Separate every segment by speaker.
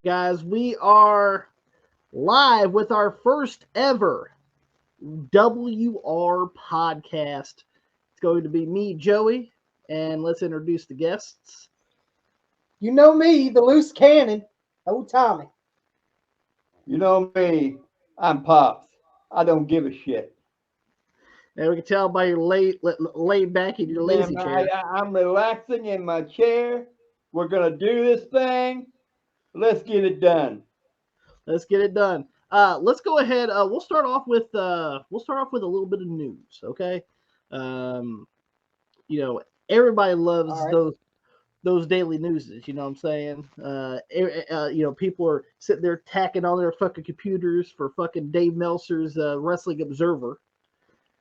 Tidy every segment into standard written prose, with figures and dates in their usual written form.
Speaker 1: Guys, we are live with our first ever WR podcast. It's going to be me, Joey, and let's introduce the guests.
Speaker 2: You know me, the loose cannon. Oh, Tommy.
Speaker 3: You know me, I'm Pops. I don't give a shit.
Speaker 1: And we can tell by your laid back in your lazy
Speaker 3: Man,
Speaker 1: chair.
Speaker 3: I'm relaxing in my chair. We're gonna do this thing. Let's get it done.
Speaker 1: Let's get it done. Let's go ahead. We'll start off with a little bit of news. Okay. You know, everybody loves
Speaker 2: All right.
Speaker 1: those daily newses. You know what I'm saying? You know, people are sitting there tacking on their fucking computers for fucking Dave Meltzer's Wrestling Observer.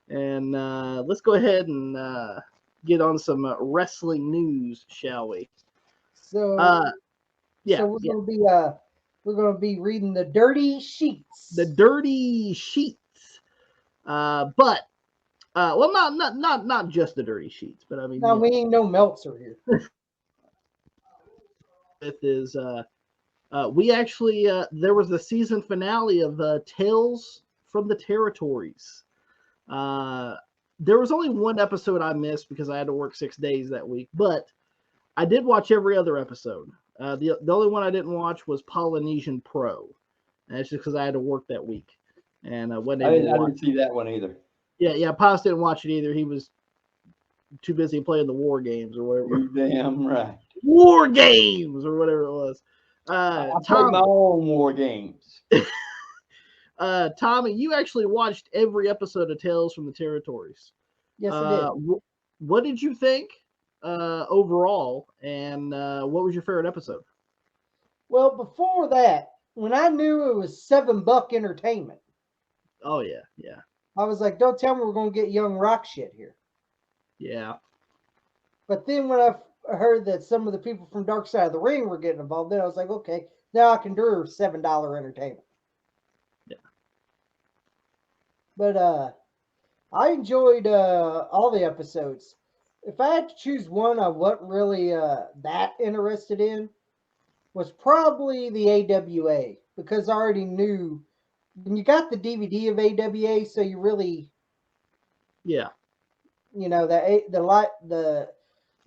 Speaker 1: And let's go ahead and get on some wrestling news, shall we?
Speaker 2: So,
Speaker 1: Yeah,
Speaker 2: so we're gonna be reading the dirty sheets.
Speaker 1: the dirty sheets. But well, not just the dirty sheets, but I mean,
Speaker 2: No, we ain't no Meltzer here.
Speaker 1: it is. We actually there was the season finale of Tales from the Territories. There was only one episode I missed because I had to work 6 days that week, but I did watch every other episode. The only one I didn't watch was Polynesian Pro. And that's just because I had to work that week, and when
Speaker 3: I didn't see that one either.
Speaker 1: yeah, Paz didn't watch it either. He was too busy playing the war games or whatever.
Speaker 3: You damn right.
Speaker 1: War games or whatever it was.
Speaker 3: I play my own war games.
Speaker 1: Tommy, you actually watched every episode of Tales from the Territories.
Speaker 2: Yes, I did.
Speaker 1: What did you think overall, and what was your favorite episode?
Speaker 2: Well, before that, when I knew it was $7 entertainment,
Speaker 1: Oh yeah,
Speaker 2: I was like, "Don't tell me we're gonna get Young Rock shit here."
Speaker 1: yeah.
Speaker 2: But then when I heard that some of the people from Dark Side of the Ring were getting involved, then I was like, "Okay, now I can do $7 entertainment."
Speaker 1: Yeah.
Speaker 2: But I enjoyed all the episodes. If I had to choose one I wasn't really that interested in, was probably the AWA, because I already knew when you got the DVD of AWA, so you really,
Speaker 1: Yeah,
Speaker 2: the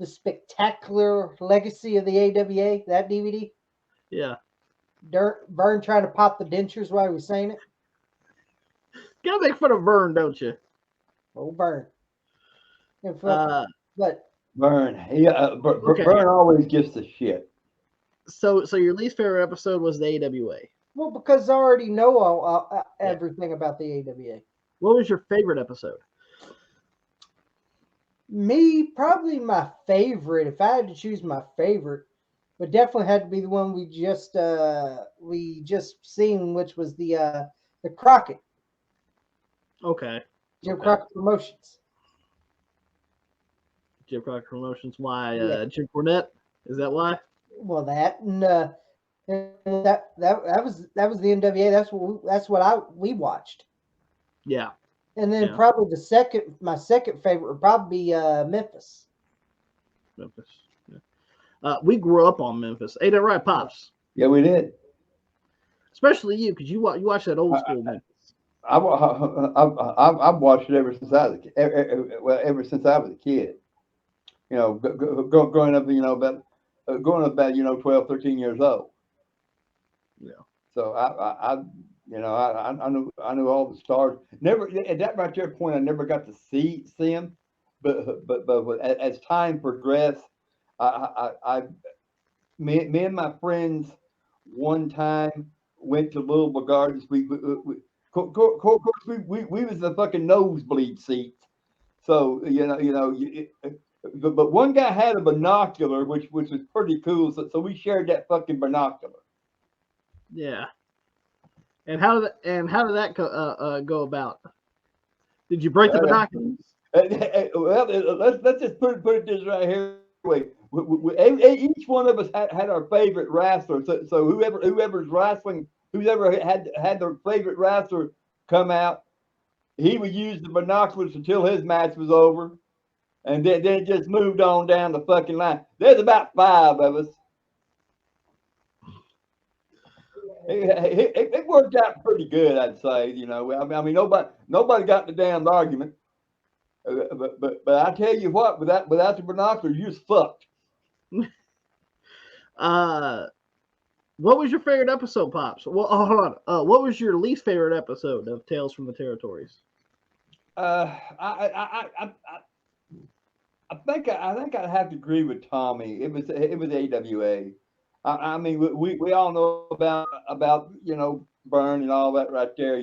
Speaker 2: spectacular legacy of the AWA, that DVD.
Speaker 1: yeah.
Speaker 2: Vern trying to pop the dentures while he was saying it.
Speaker 1: Gotta make fun of Vern, don't you?
Speaker 2: Oh, Vern.
Speaker 1: Uh,
Speaker 2: But
Speaker 3: Vern,
Speaker 1: Okay.
Speaker 3: Vern always gives the shit.
Speaker 1: so your least favorite episode was the AWA.
Speaker 2: well, because I already know
Speaker 1: Yeah.
Speaker 2: everything about the AWA.
Speaker 1: What was your favorite episode?
Speaker 2: Me, probably my favorite. If I had to choose my favorite, would definitely had to be the one we just seen, which was the Crockett,
Speaker 1: Okay,
Speaker 2: Jim
Speaker 1: Okay.
Speaker 2: Crockett Promotions.
Speaker 1: Jim Crockett Promotions. Why?
Speaker 2: Yeah.
Speaker 1: Jim Cornette? Is that why?
Speaker 2: Well, that and that was the NWA. That's what we watched.
Speaker 1: Yeah,
Speaker 2: And then
Speaker 1: Yeah.
Speaker 2: probably my second favorite would probably be Memphis.
Speaker 1: Memphis. Yeah. We grew up on Memphis. Ain't that right, Pops?
Speaker 3: Yeah, we did.
Speaker 1: Especially you, because you watch that old school Memphis.
Speaker 3: I've watched it ever since I was ever since I was a kid. You know, growing up, about 12, 13 years old.
Speaker 1: Yeah.
Speaker 3: So I knew all the stars. Never at that right there point, I never got to see them, but as time progressed, me and my friends one time went to Louisville Gardens. Of course, we was the fucking nosebleed seats. So but one guy had a binocular, which was pretty cool. So we shared that fucking binocular.
Speaker 1: Yeah. And how did that go about? Did you break the binoculars?
Speaker 3: Well, let's just put it this right here. Each one of us had our favorite wrestler. So whoever's wrestling, whoever had their favorite wrestler come out, he would use the binoculars until his match was over, and then it just moved on down the fucking line. There's about 5 of us. it worked out pretty good, I'd say. You know, I mean, nobody got in the damn argument. But I tell you what, without the binoculars, you're fucked.
Speaker 1: What was your favorite episode, Pops? Well, hold on. What was your least favorite episode of Tales from the Territories?
Speaker 3: I think I'd have to agree with Tommy. It was AWA. I mean, we all know about Burn and all that right there.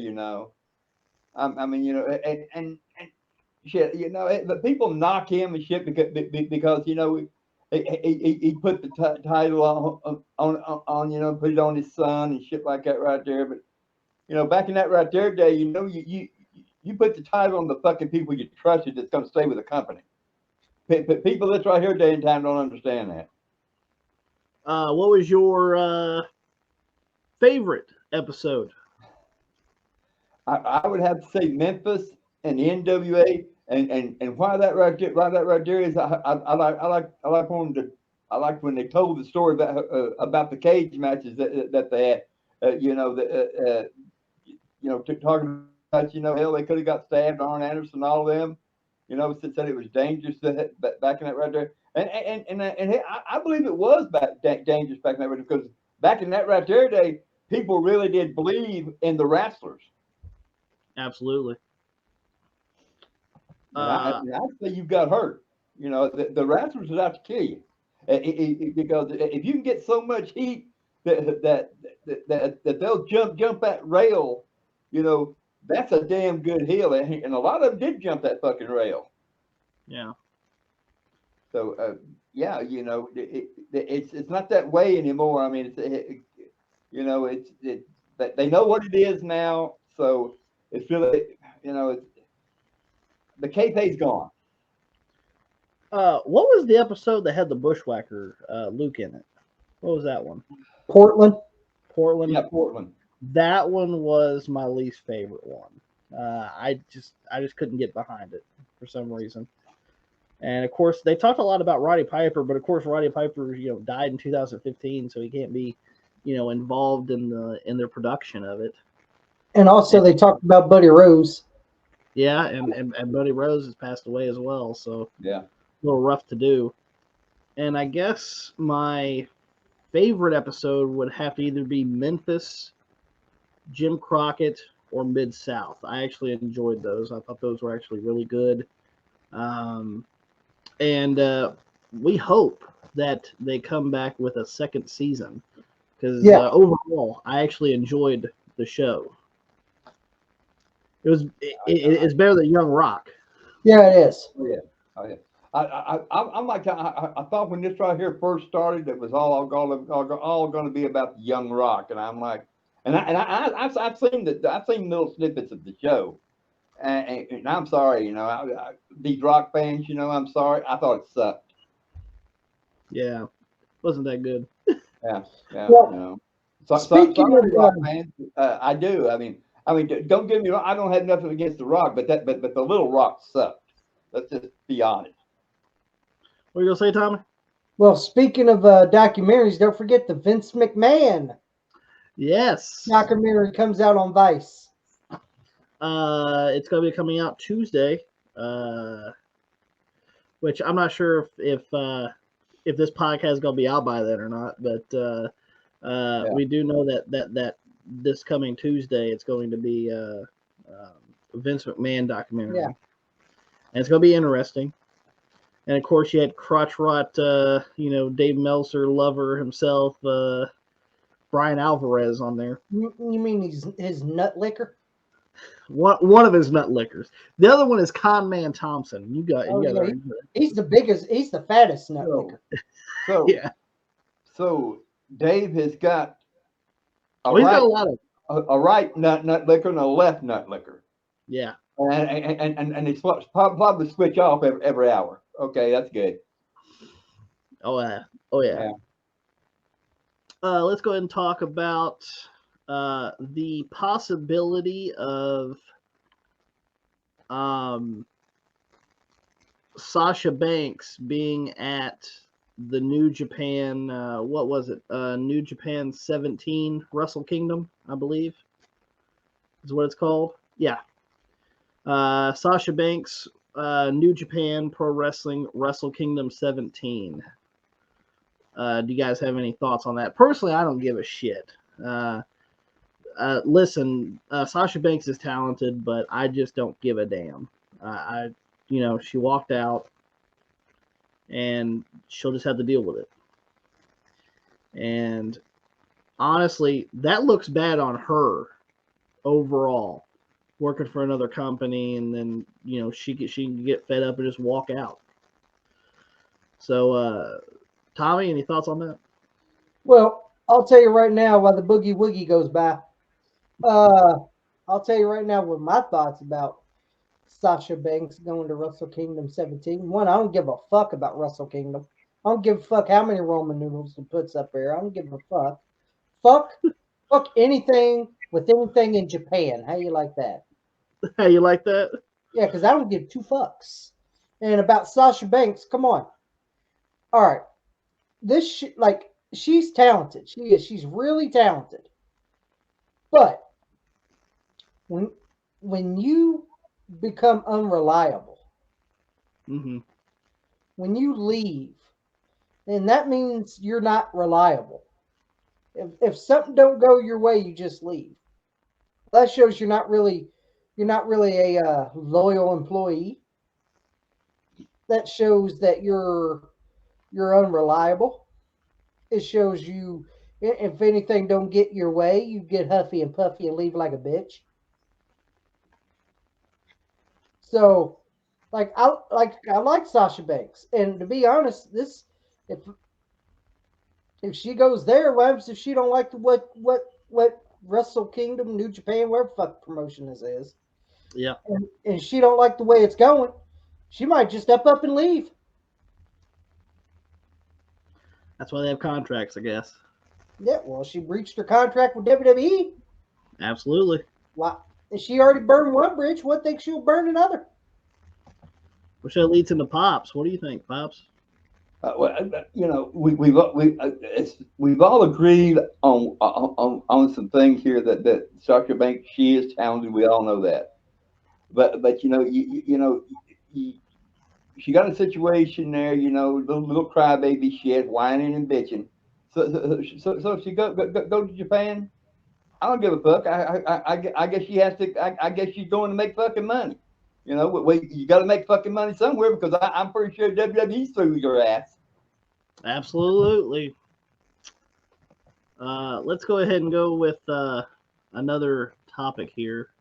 Speaker 3: I mean, and shit. The people knock him and shit because he put the title on put it on his son and shit like that right there. But back in that right there day, you put the title on the fucking people you trusted that's going to stay with the company. People that's right here day and time don't understand that.
Speaker 1: What was your favorite episode?
Speaker 3: I would have to say Memphis and the NWA, and why that right there is I like when they told the story about the cage matches that they had. Talking about hell, they could have got stabbed, Arn Anderson, all of them. Said it was dangerous back in that right there, and I believe it was dangerous back in that right there, because back in that right there day, people really did believe in the wrestlers.
Speaker 1: Absolutely.
Speaker 3: I say you got hurt. The wrestlers is out to kill you, because if you can get so much heat that they'll jump that rail, that's a damn good hill, and a lot of them did jump that fucking rail.
Speaker 1: Yeah.
Speaker 3: So it's not that way anymore. I mean, they know what it is now, so it's really the kayfabe's gone.
Speaker 1: What was the episode that had the Bushwhacker Luke in it? What was that one?
Speaker 2: Portland.
Speaker 3: Yeah, Portland.
Speaker 1: That one was my least favorite one. I just couldn't get behind it for some reason. And of course, they talked a lot about Roddy Piper, but of course, Roddy Piper, died in 2015, so he can't be, involved in their production of it.
Speaker 2: And also, they talked about Buddy Rose.
Speaker 1: Yeah, and Buddy Rose has passed away as well, so
Speaker 3: yeah,
Speaker 1: a little rough to do. And I guess my favorite episode would have to either be Memphis, Jim Crockett, or Mid-South. I actually enjoyed those. I thought those were actually really good. And we hope that they come back with a second season, because overall, I actually enjoyed the show. It's better than Young Rock.
Speaker 2: Yeah, it is.
Speaker 3: Oh yeah. I'm like, I thought when this right here first started, it was all going to be about the Young Rock, and I'm like, I've seen little snippets of the show, and I'm sorry, these rock fans, I'm sorry, I thought it sucked.
Speaker 1: Yeah, wasn't that good.
Speaker 3: Yeah.
Speaker 2: Well, speaking of
Speaker 3: rock fans, I do. I mean, don't get me wrong. I don't have nothing against the Rock, but the Little Rock sucked. Let's just be honest.
Speaker 1: What are you gonna say, Tommy?
Speaker 2: Well, speaking of documentaries, don't forget the Vince McMahon.
Speaker 1: Yes.
Speaker 2: Documentary comes out on Vice.
Speaker 1: It's gonna be coming out Tuesday. Which I'm not sure if this podcast is gonna be out by then or not, but we do know that this coming Tuesday it's going to be a Vince McMahon documentary.
Speaker 2: Yeah.
Speaker 1: And it's gonna be interesting. And of course, you had crotch rot, Dave Meltzer lover himself, Brian Alvarez on there.
Speaker 2: You mean his nut liquor?
Speaker 1: One of his nut lickers. The other one is Con Man Thompson. You got
Speaker 2: he's the biggest. He's the fattest nut licker.
Speaker 3: So
Speaker 1: yeah.
Speaker 3: So Dave has got
Speaker 1: he's got a lot of
Speaker 3: a right nut liquor and a left nut liquor.
Speaker 1: Yeah.
Speaker 3: And they probably switch off every hour. Okay, that's good.
Speaker 1: Oh yeah. Let's go ahead and talk about the possibility of Sasha Banks being at the New Japan. What was it? New Japan 17 Wrestle Kingdom, I believe, is what it's called. Yeah. Sasha Banks, New Japan Pro Wrestling Wrestle Kingdom 17. Do you guys have any thoughts on that? Personally, I don't give a shit. Listen, Sasha Banks is talented, but I just don't give a damn. She walked out, and she'll just have to deal with it. And honestly, that looks bad on her overall, working for another company, and then she can get fed up and just walk out. So, Tommy, any thoughts on that?
Speaker 2: Well, I'll tell you right now while the boogie woogie goes by. I'll tell you right now what my thoughts about Sasha Banks going to Wrestle Kingdom 17. One, I don't give a fuck about Wrestle Kingdom. I don't give a fuck how many Roman numerals it puts up there. I don't give a fuck. Fuck anything with anything in Japan. How you like that?
Speaker 1: How you like that?
Speaker 2: Yeah, because I don't give two fucks. And about Sasha Banks, come on. All right. She's talented. She is. She's really talented. But when you become unreliable,
Speaker 1: Mm-hmm.
Speaker 2: when you leave, then that means you're not reliable. If something don't go your way, you just leave. That shows you're not really a loyal employee. That shows that you're unreliable. It shows you if anything don't get your way, you get huffy and puffy and leave like a bitch. So, I like Sasha Banks, and to be honest, if if she goes there, what happens if she don't like what Wrestle Kingdom, New Japan, whatever fuck promotion this is?
Speaker 1: Yeah.
Speaker 2: And she don't like the way it's going, she might just up and leave.
Speaker 1: That's why they have contracts, I guess.
Speaker 2: Yeah, well, she breached her contract with WWE.
Speaker 1: Absolutely.
Speaker 2: Why? She already burned one bridge. What thinks she'll burn another?
Speaker 1: Which that leads into Pops. What do you think, Pops?
Speaker 3: We've all agreed on some things here that Sasha Banks, she is talented. We all know that. But she got a situation there. Little crybaby shit, whining and bitching. So if she go to Japan, I don't give a fuck. I guess she has to. I guess she's going to make fucking money. You got to make fucking money somewhere because I'm pretty sure WWE's through your ass.
Speaker 1: Absolutely. Let's go ahead and go with another topic here.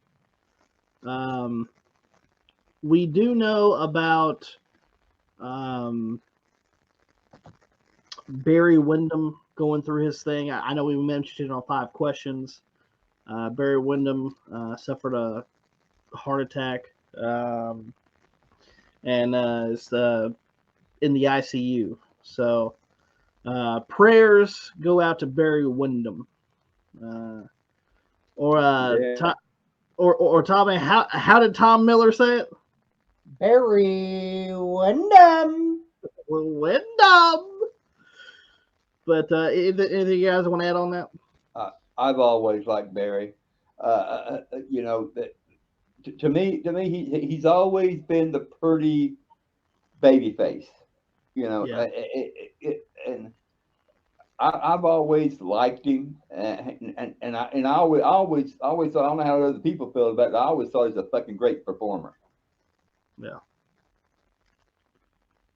Speaker 1: We do know about Barry Windham going through his thing. I know we mentioned it on 5 questions. Barry Windham suffered a heart attack and is in the ICU. So prayers go out to Barry Windham. Or Tommy, how did Tom Miller say it?
Speaker 2: Barry Windham.
Speaker 1: Windham. But anything you guys want to add on that?
Speaker 3: I've always liked Barry. To me, he's always been the pretty baby face.
Speaker 1: Yeah.
Speaker 3: And I've always liked him, and I always thought, I don't know how other people feel about it. I always thought he was a fucking great performer.
Speaker 1: Yeah.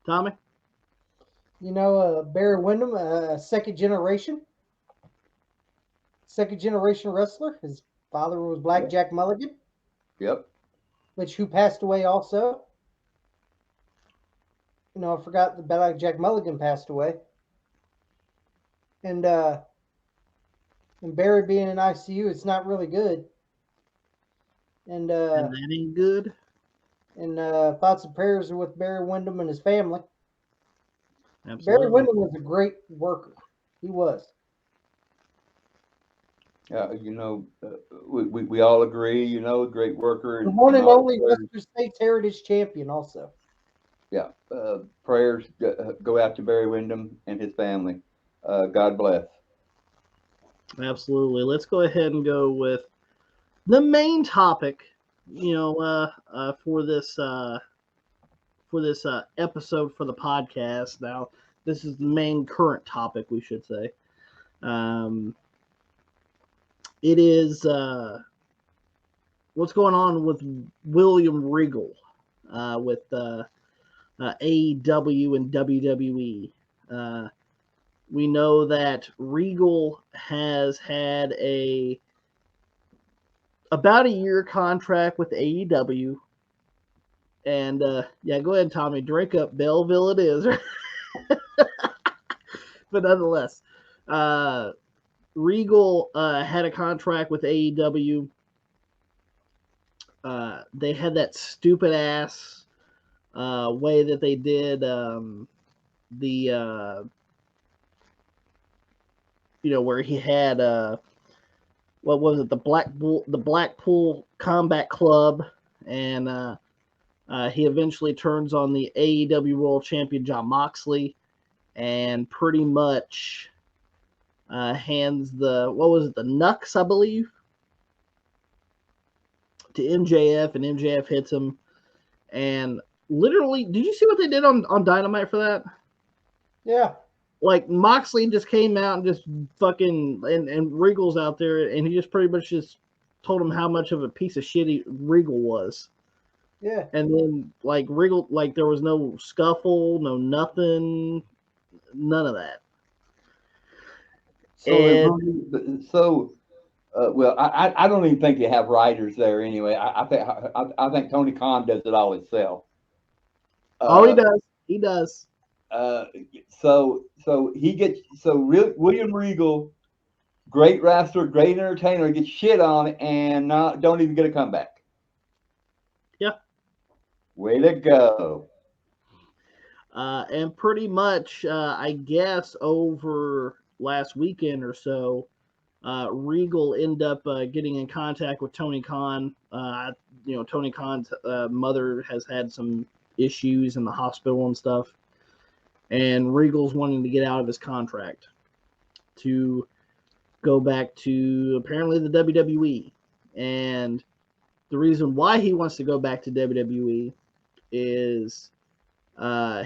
Speaker 1: Tommy?
Speaker 2: Barry Windham, second generation wrestler. His father was Black Jack Mulligan.
Speaker 3: Yep.
Speaker 2: Who passed away also. I forgot that Black Jack Mulligan passed away. And Barry being in ICU, it's not really good. And
Speaker 1: that ain't good.
Speaker 2: And thoughts and prayers are with Barry Windham and his family.
Speaker 1: Absolutely.
Speaker 2: Barry Windham was a great worker. He was.
Speaker 3: We all agree. Great worker.
Speaker 2: The one and only Western States Heritage Champion, also.
Speaker 3: Yeah. Prayers go out to Barry Windham and his family. God bless.
Speaker 1: Absolutely. Let's go ahead and go with the main topic. For this episode for the podcast. Now, this is the main current topic, we should say. It is what's going on with William Regal with AEW and WWE. We know that Regal has had about a year contract with AEW. And yeah, go ahead, Tommy. Drink up, Belleville. It is. But nonetheless, Regal had a contract with AEW. They had that stupid ass way that they did where he had what was it, the Blackpool Combat Club, and he eventually turns on the AEW World Champion Jon Moxley, and pretty much hands the Nux, I believe, to MJF, and MJF hits him. And literally, did you see what they did on Dynamite for that?
Speaker 2: Yeah.
Speaker 1: Like, Moxley just came out and just fucking, and Regal's out there, and he just pretty much just told him how much of a piece of shit Regal was.
Speaker 2: Yeah.
Speaker 1: And then, like, Regal, like, there was no scuffle, no nothing, none of that.
Speaker 3: Well, I don't even think you have writers there anyway. I think Tony Khan does it all himself.
Speaker 1: He does. He does.
Speaker 3: William Regal, great wrestler, great entertainer, gets shit on and don't even get a comeback.
Speaker 1: Yeah.
Speaker 3: Way to go.
Speaker 1: And pretty much, I guess over last weekend or so, Regal ended up getting in contact with Tony Khan. Tony Khan's mother has had some issues in the hospital and stuff, and Regal's wanting to get out of his contract to go back to apparently the WWE. And the reason why he wants to go back to WWE is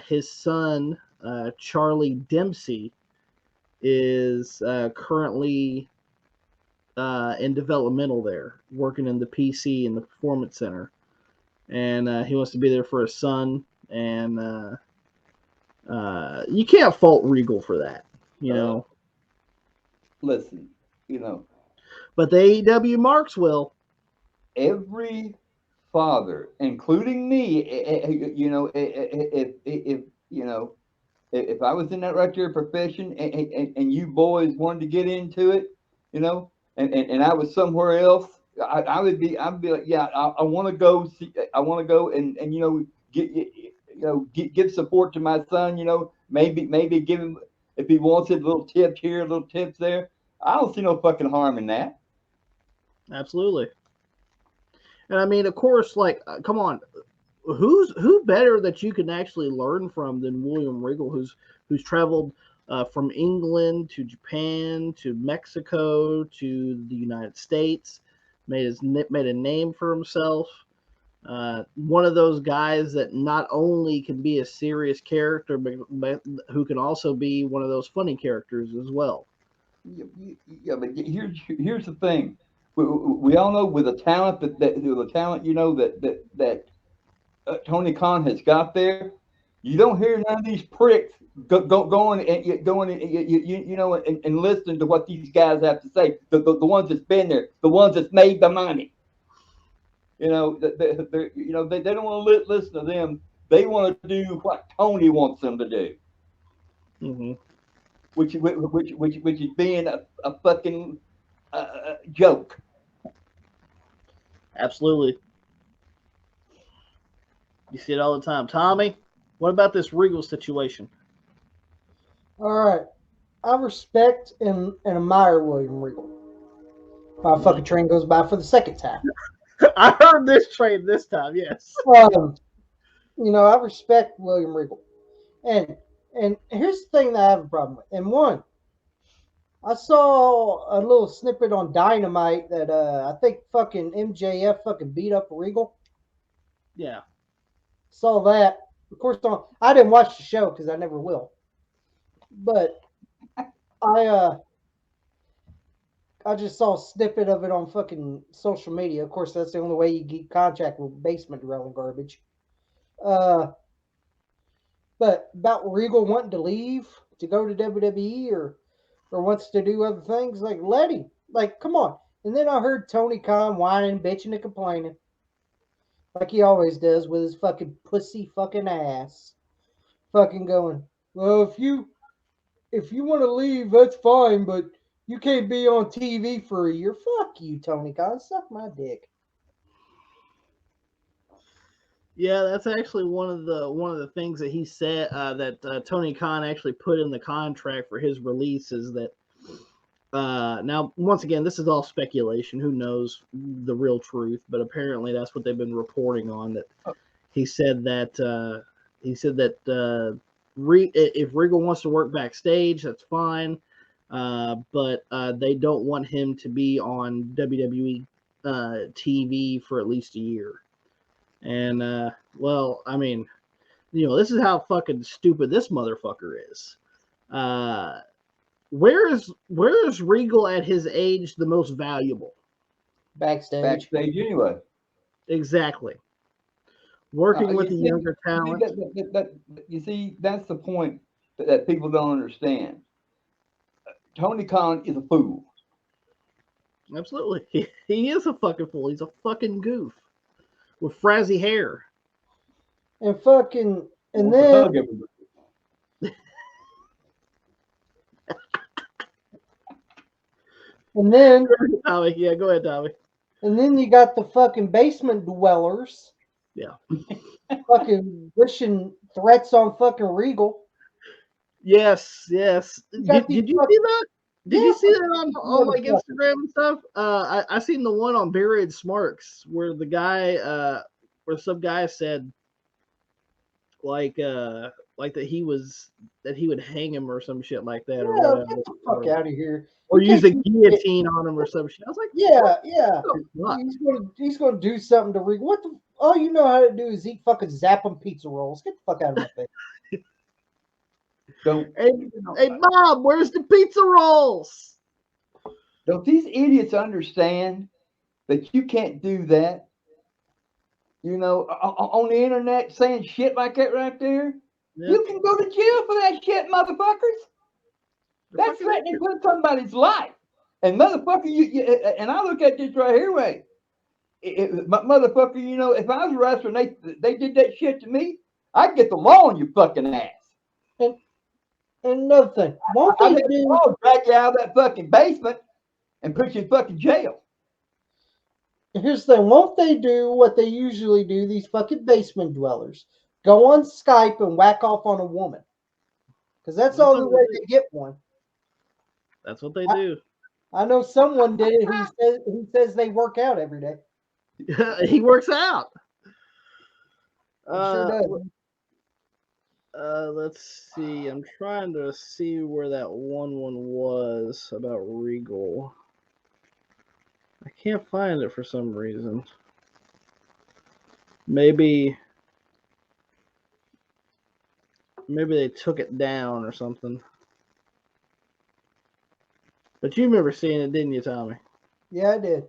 Speaker 1: his son, Charlie Dempsey, is currently in developmental there, working in the PC in the Performance Center. And he wants to be there for his son. And you can't fault Regal for that, you know.
Speaker 3: Listen,
Speaker 1: But the AEW marks will.
Speaker 3: Every father, including me, if I was in that right there profession and you boys wanted to get into it, and I was somewhere else, I'd be like, yeah, I want to go and give support to my son, maybe give him, if he wants it, a little tip here, a little tips there. I don't see no fucking harm in that.
Speaker 1: Absolutely. And I mean, of course, like, come on, who better that you can actually learn from than William Regal, who's traveled from England to Japan to Mexico to the United States, made a name for himself. One of those guys that not only can be a serious character, but who can also be one of those funny characters as well.
Speaker 3: Yeah, but here's the thing. We all know with the talent that Tony Khan has got there, you don't hear none of these pricks going and listening to what these guys have to say. The ones that's been there, the ones that's made the money. They don't want to listen to them. They want to do what Tony wants them to do.
Speaker 1: Mm-hmm.
Speaker 3: Which is being a fucking joke.
Speaker 1: Absolutely. You see it all the time. Tommy, what about this Regal situation?
Speaker 2: All right. I respect and admire William Regal. My fucking train goes by for the second time.
Speaker 1: I heard this train this time, yes.
Speaker 2: I respect William Regal, and here's the thing that I have a problem with. And one, I saw a little snippet on Dynamite that I think fucking MJF fucking beat up Regal.
Speaker 1: Yeah.
Speaker 2: Saw that. Of course, I didn't watch the show because I never will. But I I just saw a snippet of it on fucking social media. Of course, that's the only way you get contact with basement dwelling garbage. Uh, but about Regal wanting to leave to go to WWE or wants to do other things, like let him. Like, come on. And then I heard Tony Khan whining, bitching, and complaining, like he always does with his fucking pussy fucking ass. Fucking going, well, if you want to leave, that's fine, but you can't be on TV for a year. Fuck you, Tony Khan. Suck my dick.
Speaker 1: Yeah, that's actually one of the things that he said that Tony Khan actually put in the contract for his release is that now once again this is all speculation. Who knows the real truth? But apparently that's what they've been reporting on. That he said that if Regal wants to work backstage, that's fine, but they don't want him to be on WWE TV for at least a year. And well, I mean, this is how fucking stupid this motherfucker is. Where is Regal at his age the most valuable?
Speaker 2: Backstage.
Speaker 3: Backstage anyway.
Speaker 1: Exactly. Working with the younger talent.
Speaker 3: You see, that's the point that people don't understand. Tony Khan is a fool.
Speaker 1: Absolutely. He is a fucking fool. He's a fucking goof with frizzy hair.
Speaker 2: And fucking, and then, and then,
Speaker 1: Tommy, yeah, go ahead, Tommy.
Speaker 2: and then you got the fucking basement dwellers.
Speaker 1: Yeah.
Speaker 2: Fucking wishing threats on fucking Regal.
Speaker 1: Yes. Did you see that? Did you see that on like Instagram and stuff? I seen the one on Buried Smarks where the guy, where some guy said, like that he would hang him or some shit like that, or whatever.
Speaker 2: Get the fuck out of here.
Speaker 1: Or use a guillotine on him or some shit. I was like,
Speaker 2: yeah.
Speaker 1: What?
Speaker 2: He's gonna do something to Regal. What the? All you know how to do is eat fucking Zappin' pizza rolls. Get the fuck out of my face.
Speaker 1: Hey, Bob, where's the pizza rolls?
Speaker 3: Don't these idiots understand that you can't do that? On the internet saying shit like that right there, you can go to jail for that shit, motherfuckers. That's threatening to put somebody's life. And motherfucker, and I look at this right here, wait. Motherfucker, if I was a wrestler and they did that shit to me, I'd get the law on your fucking ass.
Speaker 2: And another thing, won't they
Speaker 3: drag you out of that fucking basement and put you in fucking jail?
Speaker 2: Here's the thing, won't they do what they usually do, these fucking basement dwellers? Go on Skype and whack off on a woman. Because that's the only way they get one.
Speaker 1: That's what they do.
Speaker 2: I know someone did it who says they work out every day.
Speaker 1: He works out.
Speaker 2: Sure
Speaker 1: does. Let's see. I'm trying to see where that one was about Regal. I can't find it for some reason. Maybe they took it down or something. But you remember seeing it, didn't you, Tommy?
Speaker 2: Yeah, I did.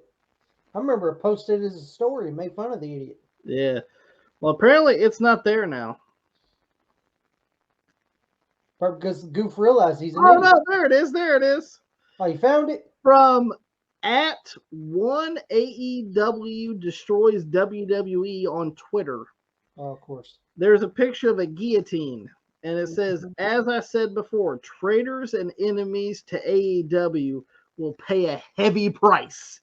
Speaker 2: I remember it posted as a story and made fun of the idiot.
Speaker 1: Yeah. Well, apparently it's not there now.
Speaker 2: Probably because Goof realized he's an idiot.
Speaker 1: No, there it is.
Speaker 2: Oh, you found it?
Speaker 1: From at one AEW destroys WWE on Twitter.
Speaker 2: Oh, of course.
Speaker 1: There's a picture of a guillotine, and it says, as I said before, traitors and enemies to AEW will pay a heavy price.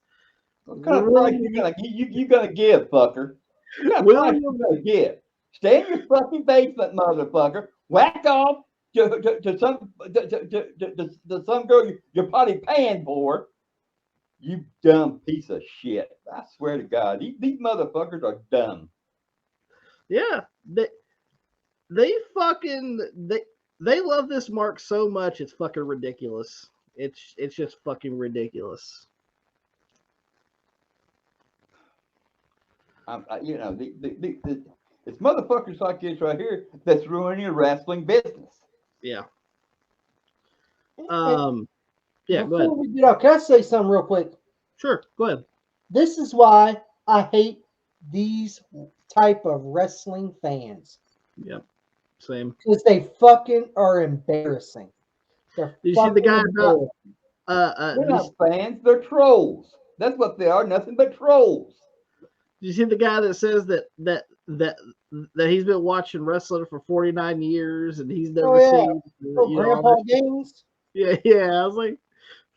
Speaker 3: What kind of price you gonna give, fucker? What kind of price you gonna give? Stay in your fucking basement, motherfucker. Whack off to some girl you're probably paying for. You dumb piece of shit. I swear to God, these motherfuckers are dumb.
Speaker 1: Yeah, they fucking they love this mark so much it's fucking ridiculous. It's just fucking ridiculous.
Speaker 3: You know, it's motherfuckers like this right here that's ruining the wrestling business.
Speaker 1: Yeah.
Speaker 2: And
Speaker 1: Yeah, go ahead.
Speaker 2: before we get off, can I say something real quick?
Speaker 1: Sure, go ahead.
Speaker 2: This is why I hate these type of wrestling fans.
Speaker 1: Yep. Same.
Speaker 2: Because they fucking are embarrassing. They're
Speaker 1: Did you see the guy about
Speaker 3: They're not fans, they're trolls. That's what they are, nothing but trolls.
Speaker 1: did you see the guy that says that he's been watching wrestling for 49 years and he's never seen
Speaker 2: Grandpa Gaines?
Speaker 1: Yeah, I was like,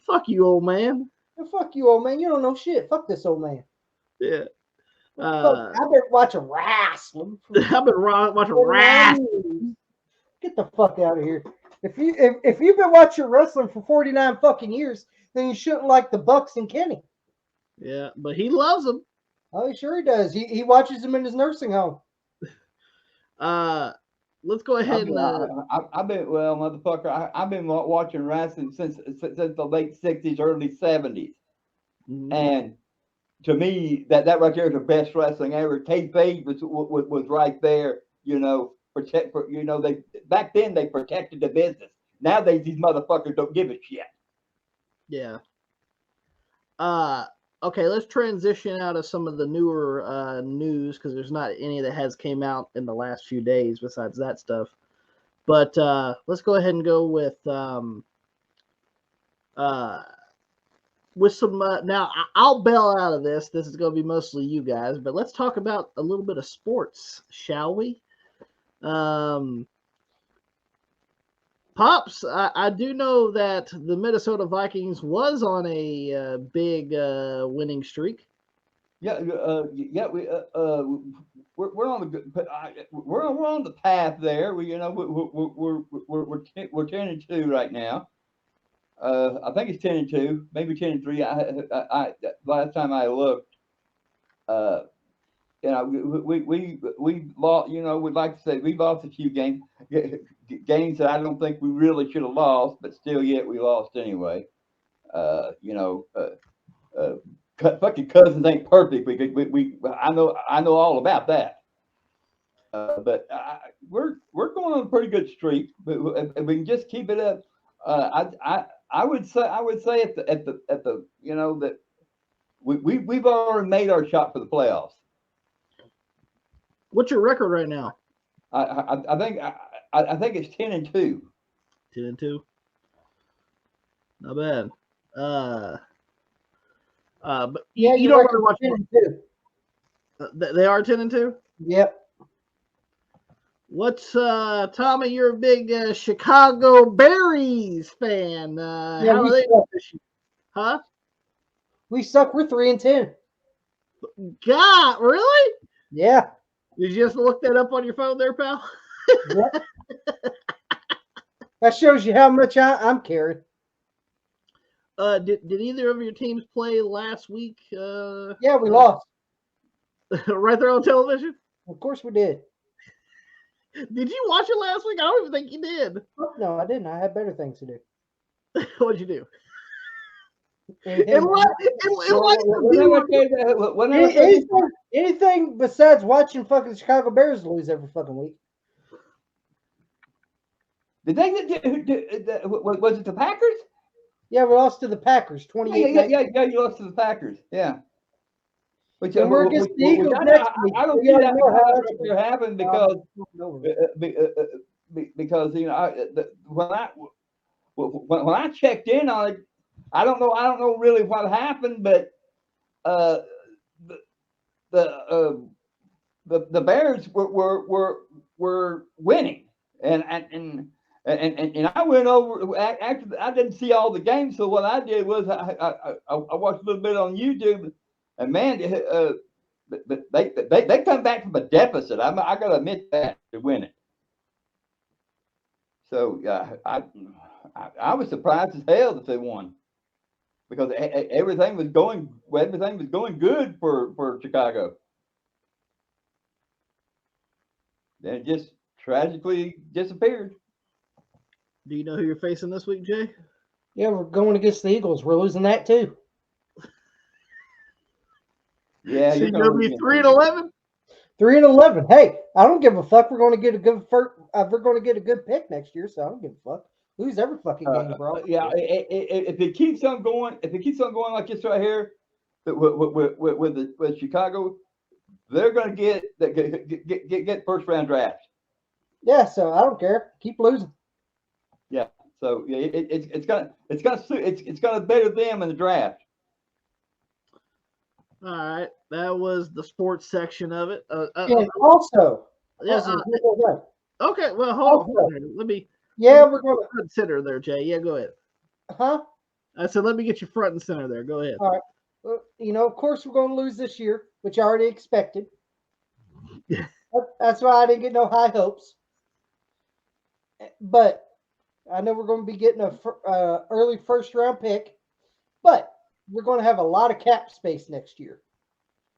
Speaker 1: fuck you, old man.
Speaker 2: Fuck you, old man. You don't know shit. Fuck this old man.
Speaker 1: Yeah.
Speaker 2: I've been watching wrestling.
Speaker 1: I've been watching wrestling.
Speaker 2: Get the fuck out of here. If you've been watching wrestling for 49 fucking years, then you shouldn't like the Bucks and Kenny.
Speaker 1: Yeah, but he loves them.
Speaker 2: Oh, sure he does. He watches them in his nursing home.
Speaker 1: Let's go ahead and.
Speaker 3: I've been motherfucker. I've been watching wrestling since the late '60s, early '70s, and to me, that right there is the best wrestling ever. Kayfabe was right there. You know, they back then they protected the business. Nowadays these motherfuckers don't give a shit.
Speaker 1: Yeah. Okay, let's transition out of some of the newer news because there's not any that has came out in the last few days besides that stuff. But let's go ahead and go with some. Now I'll bail out of this. This is going to be mostly you guys, but let's talk about a little bit of sports, shall we? Pops, I do know that the Minnesota Vikings was on a big winning streak.
Speaker 3: Yeah, we're on the good, we're on the path there. We're 10-2 right now. I think it's 10-2, maybe 10-3. I last time I looked, we lost. You know, we'd like to say we lost a few games that I don't think we really should have lost, but still, yet we lost anyway. Fucking Cousins ain't perfect. I know all about that. But we're going on a pretty good streak. But if we can just keep it up, I would say at the that we've already made our shot for the playoffs.
Speaker 1: What's your record right now?
Speaker 3: I think it's 10-2.
Speaker 1: 10-2. Not bad. But
Speaker 2: yeah,
Speaker 1: you don't really watch
Speaker 2: 10-2.
Speaker 1: They are 10-2.
Speaker 2: Yep.
Speaker 1: What's Tommy? You're a big Chicago Bears fan. How are they? Huh?
Speaker 2: We suck. We're 3-10.
Speaker 1: God, really?
Speaker 2: Yeah.
Speaker 1: Did you just look that up on your phone there, pal?
Speaker 2: Yep. That shows you how much I'm carrying.
Speaker 1: Did either of your teams play last week?
Speaker 2: Yeah, we lost.
Speaker 1: Right there on television?
Speaker 2: Of course we did.
Speaker 1: Did you watch it last week? I don't even think you did.
Speaker 2: No, I didn't. I had better things to do.
Speaker 1: What'd you do?
Speaker 2: Anything besides watching fucking Chicago Bears lose every fucking week.
Speaker 3: Did they? Was it the Packers?
Speaker 2: Yeah, we lost to the Packers 28.
Speaker 3: Yeah, you lost to the Packers. Yeah. Which,
Speaker 2: and we're against the Eagles next week.
Speaker 3: I don't see that happen because you know when I checked in on it, I don't know really what happened, but the Bears were winning, and I went over after I didn't see all the games, so what I did was I watched a little bit on YouTube, and man, they come back from a deficit. I got to admit that to win it. So I was surprised as hell that they won because everything was going good for Chicago. then it just tragically disappeared.
Speaker 1: Do you know who you're facing this week, Jay?
Speaker 2: Yeah, we're going against the Eagles. We're losing that too.
Speaker 3: Yeah,
Speaker 1: So
Speaker 3: you're
Speaker 1: you're gonna be
Speaker 3: lose
Speaker 1: 3-11.
Speaker 2: 3-11. Hey, I don't give a fuck. We're going to get a good we're going to get a good pick next year, so I don't give a fuck. Lose every fucking game, bro.
Speaker 3: Yeah, if it keeps on going, like this right here, with Chicago, they're going to get first round drafts.
Speaker 2: Yeah, so I don't care. Keep losing.
Speaker 3: Yeah, so yeah, it's gonna better them in the draft.
Speaker 1: All right, that was the sports section of it.
Speaker 2: And also,
Speaker 1: Yeah. Okay. Well, hold on. Let me
Speaker 2: we're going to.
Speaker 1: front center there, Jay. Yeah, go ahead.
Speaker 2: Huh?
Speaker 1: I said, let me get you front and center there. Go ahead.
Speaker 2: All right. Of course, we're going to lose this year, which I already expected. That's why I didn't get no high hopes. But I know we're going to be getting a early first round pick, but we're going to have a lot of cap space next year.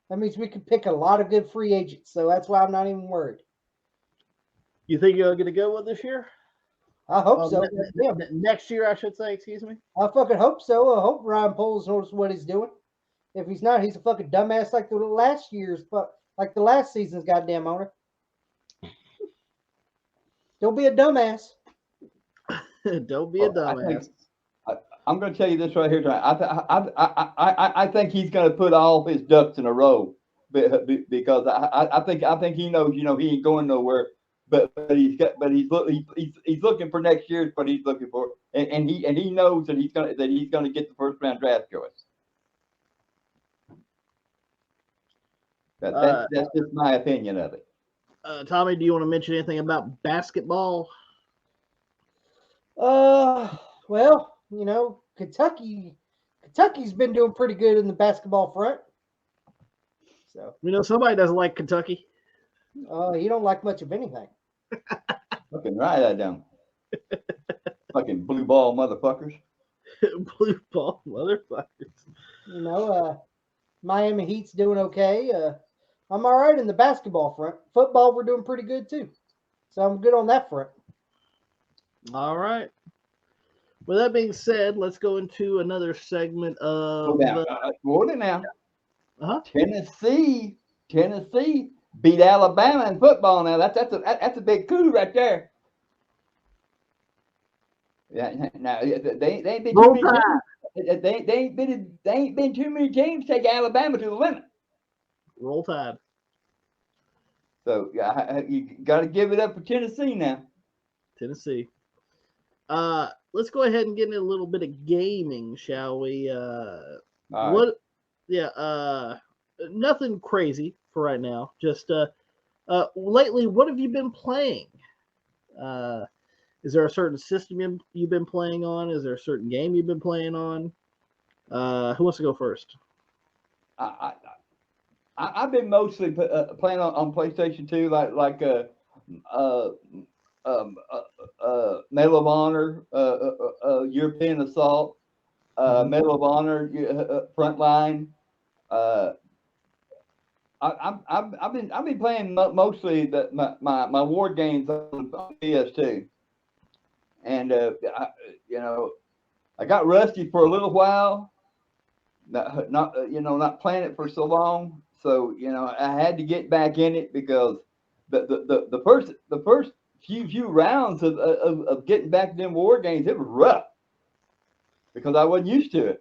Speaker 2: That means we can pick a lot of good free agents. So that's why I'm not even worried.
Speaker 1: You think you're going to go with this year?
Speaker 2: I hope so.
Speaker 1: Next year, I should say. Excuse me.
Speaker 2: I fucking hope so. I hope Ryan Poles knows what he's doing. If he's not, he's a fucking dumbass like the last season's goddamn owner. Don't be a dumbass.
Speaker 1: Don't be a dumbass.
Speaker 3: I'm going to tell you this right here. I think he's going to put all his ducks in a row because I think he knows, he ain't going nowhere. But he's looking for next year's what he's looking for, and he knows that he's gonna get the first round draft choice. That's just my opinion of it.
Speaker 1: Tommy, do you want to mention anything about basketball?
Speaker 2: Well, Kentucky's been doing pretty good in the basketball front. So
Speaker 1: somebody doesn't like Kentucky.
Speaker 2: You don't like much of anything.
Speaker 3: Fucking right, I don't. Fucking blue ball motherfuckers.
Speaker 1: Blue ball motherfuckers.
Speaker 2: Miami Heat's doing okay. I'm all right in the basketball front. Football, we're doing pretty good too. So I'm good on that front.
Speaker 1: All right. With that being said, let's go into another segment of.
Speaker 3: Hold it now.
Speaker 1: Uh-huh.
Speaker 3: Tennessee beat Alabama in football. Now that's a big coup right there. Yeah, now they ain't been too many games. They ain't been too many games take Alabama to the limit.
Speaker 1: Roll Tide.
Speaker 3: So you got to give it up for Tennessee now.
Speaker 1: Tennessee. Let's go ahead and get into a little bit of gaming, shall we? What? Yeah. Nothing crazy for right now. Just lately, what have you been playing? Is there a certain system you've been playing on? Is there a certain game you've been playing on? Who wants to go first?
Speaker 3: I've been mostly playing on PlayStation 2, like Medal of Honor, European Assault, Medal of Honor, Frontline. I've been playing mostly my war games on PS2, and I got rusty for a little while. Not playing it for so long, so I had to get back in it because the first few rounds of getting back to them war games, it was rough because I wasn't used to it.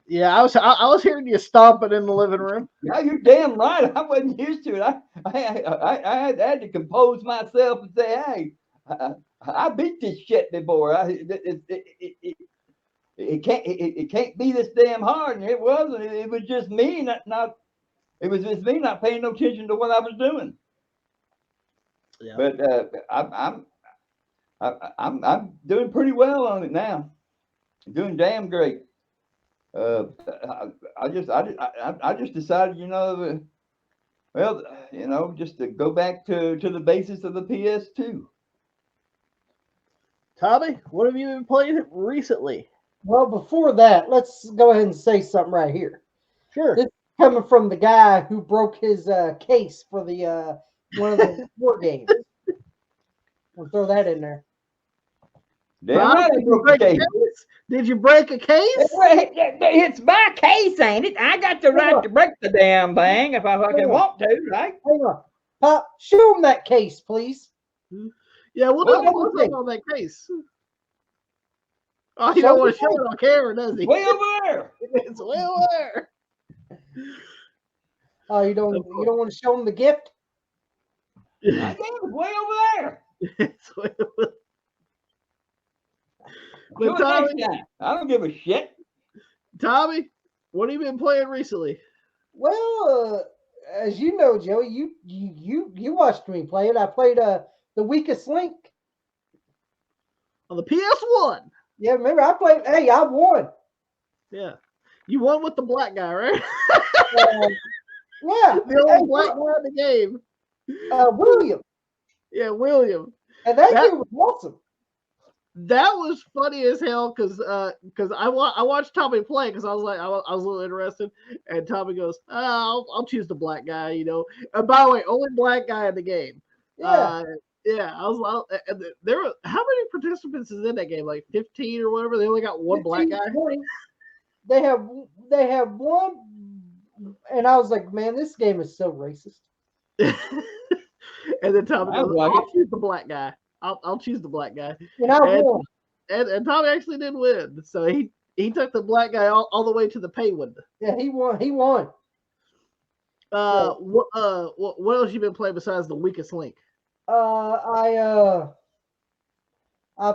Speaker 1: Yeah, I was hearing you stomping in the living room.
Speaker 3: Yeah, you're damn right. I wasn't used to it. I had to compose myself and say, hey, I beat this shit before. It can't be this damn hard, and it wasn't. It was just me not paying no attention to what I was doing. Yeah. But I'm doing pretty well on it now. Doing damn great. I just decided, just to go back to the basis of the PS2.
Speaker 1: Tommy, what have you been playing recently?
Speaker 2: Well, before that, let's go ahead and say something right here.
Speaker 1: Sure.
Speaker 2: This is coming from the guy who broke his case for the one of the war games. I'll throw that in there.
Speaker 3: Damn
Speaker 1: Tom,
Speaker 3: right, I
Speaker 1: did you
Speaker 3: broke the
Speaker 1: break a
Speaker 3: case.
Speaker 1: case? Did you break a case?
Speaker 3: It's my case, ain't it? I got the right to break the damn thing if I fucking want to, right?
Speaker 2: Hang on. Pop, show him that case, please.
Speaker 1: Yeah, we'll
Speaker 3: Well,
Speaker 1: do a close up on that case. Oh, he don't want to show it on camera, does he?
Speaker 3: Way over there.
Speaker 1: It's way over there.
Speaker 2: Oh, you don't want to show him the gift?
Speaker 3: I gave it way over there.
Speaker 1: It's way over there.
Speaker 3: Show
Speaker 1: But
Speaker 3: it
Speaker 1: Tommy,
Speaker 3: next time. I don't give a shit.
Speaker 1: Tommy, what have you been playing recently?
Speaker 2: Well, as you know, Joey, you watched me play it. I played The Weakest Link.
Speaker 1: On the PS1.
Speaker 2: Yeah, remember I played. Hey, I won.
Speaker 1: Yeah. You won with the black guy, right?
Speaker 2: Yeah,
Speaker 1: The only black guy in the game.
Speaker 2: William.
Speaker 1: Yeah, William.
Speaker 2: And that game was awesome.
Speaker 1: That was funny as hell because I watched Tommy play because I was like I was a little interested, and Tommy goes, I'll choose the black guy, you know. And by the way, only black guy in the game.
Speaker 2: Yeah.
Speaker 1: Yeah, I was there were how many participants is in that game? Like 15 or whatever. They only got one black guy.
Speaker 2: 20. They have one, and I was like, man, this game is so racist.
Speaker 1: And then Tommy goes,
Speaker 3: like
Speaker 1: I'll choose the black guy. I'll choose the black guy.
Speaker 2: And I won.
Speaker 1: And Tommy actually did win. So he took the black guy all the way to the pay window.
Speaker 2: Yeah, he won. He won.
Speaker 1: What else you been playing besides The Weakest Link?
Speaker 2: I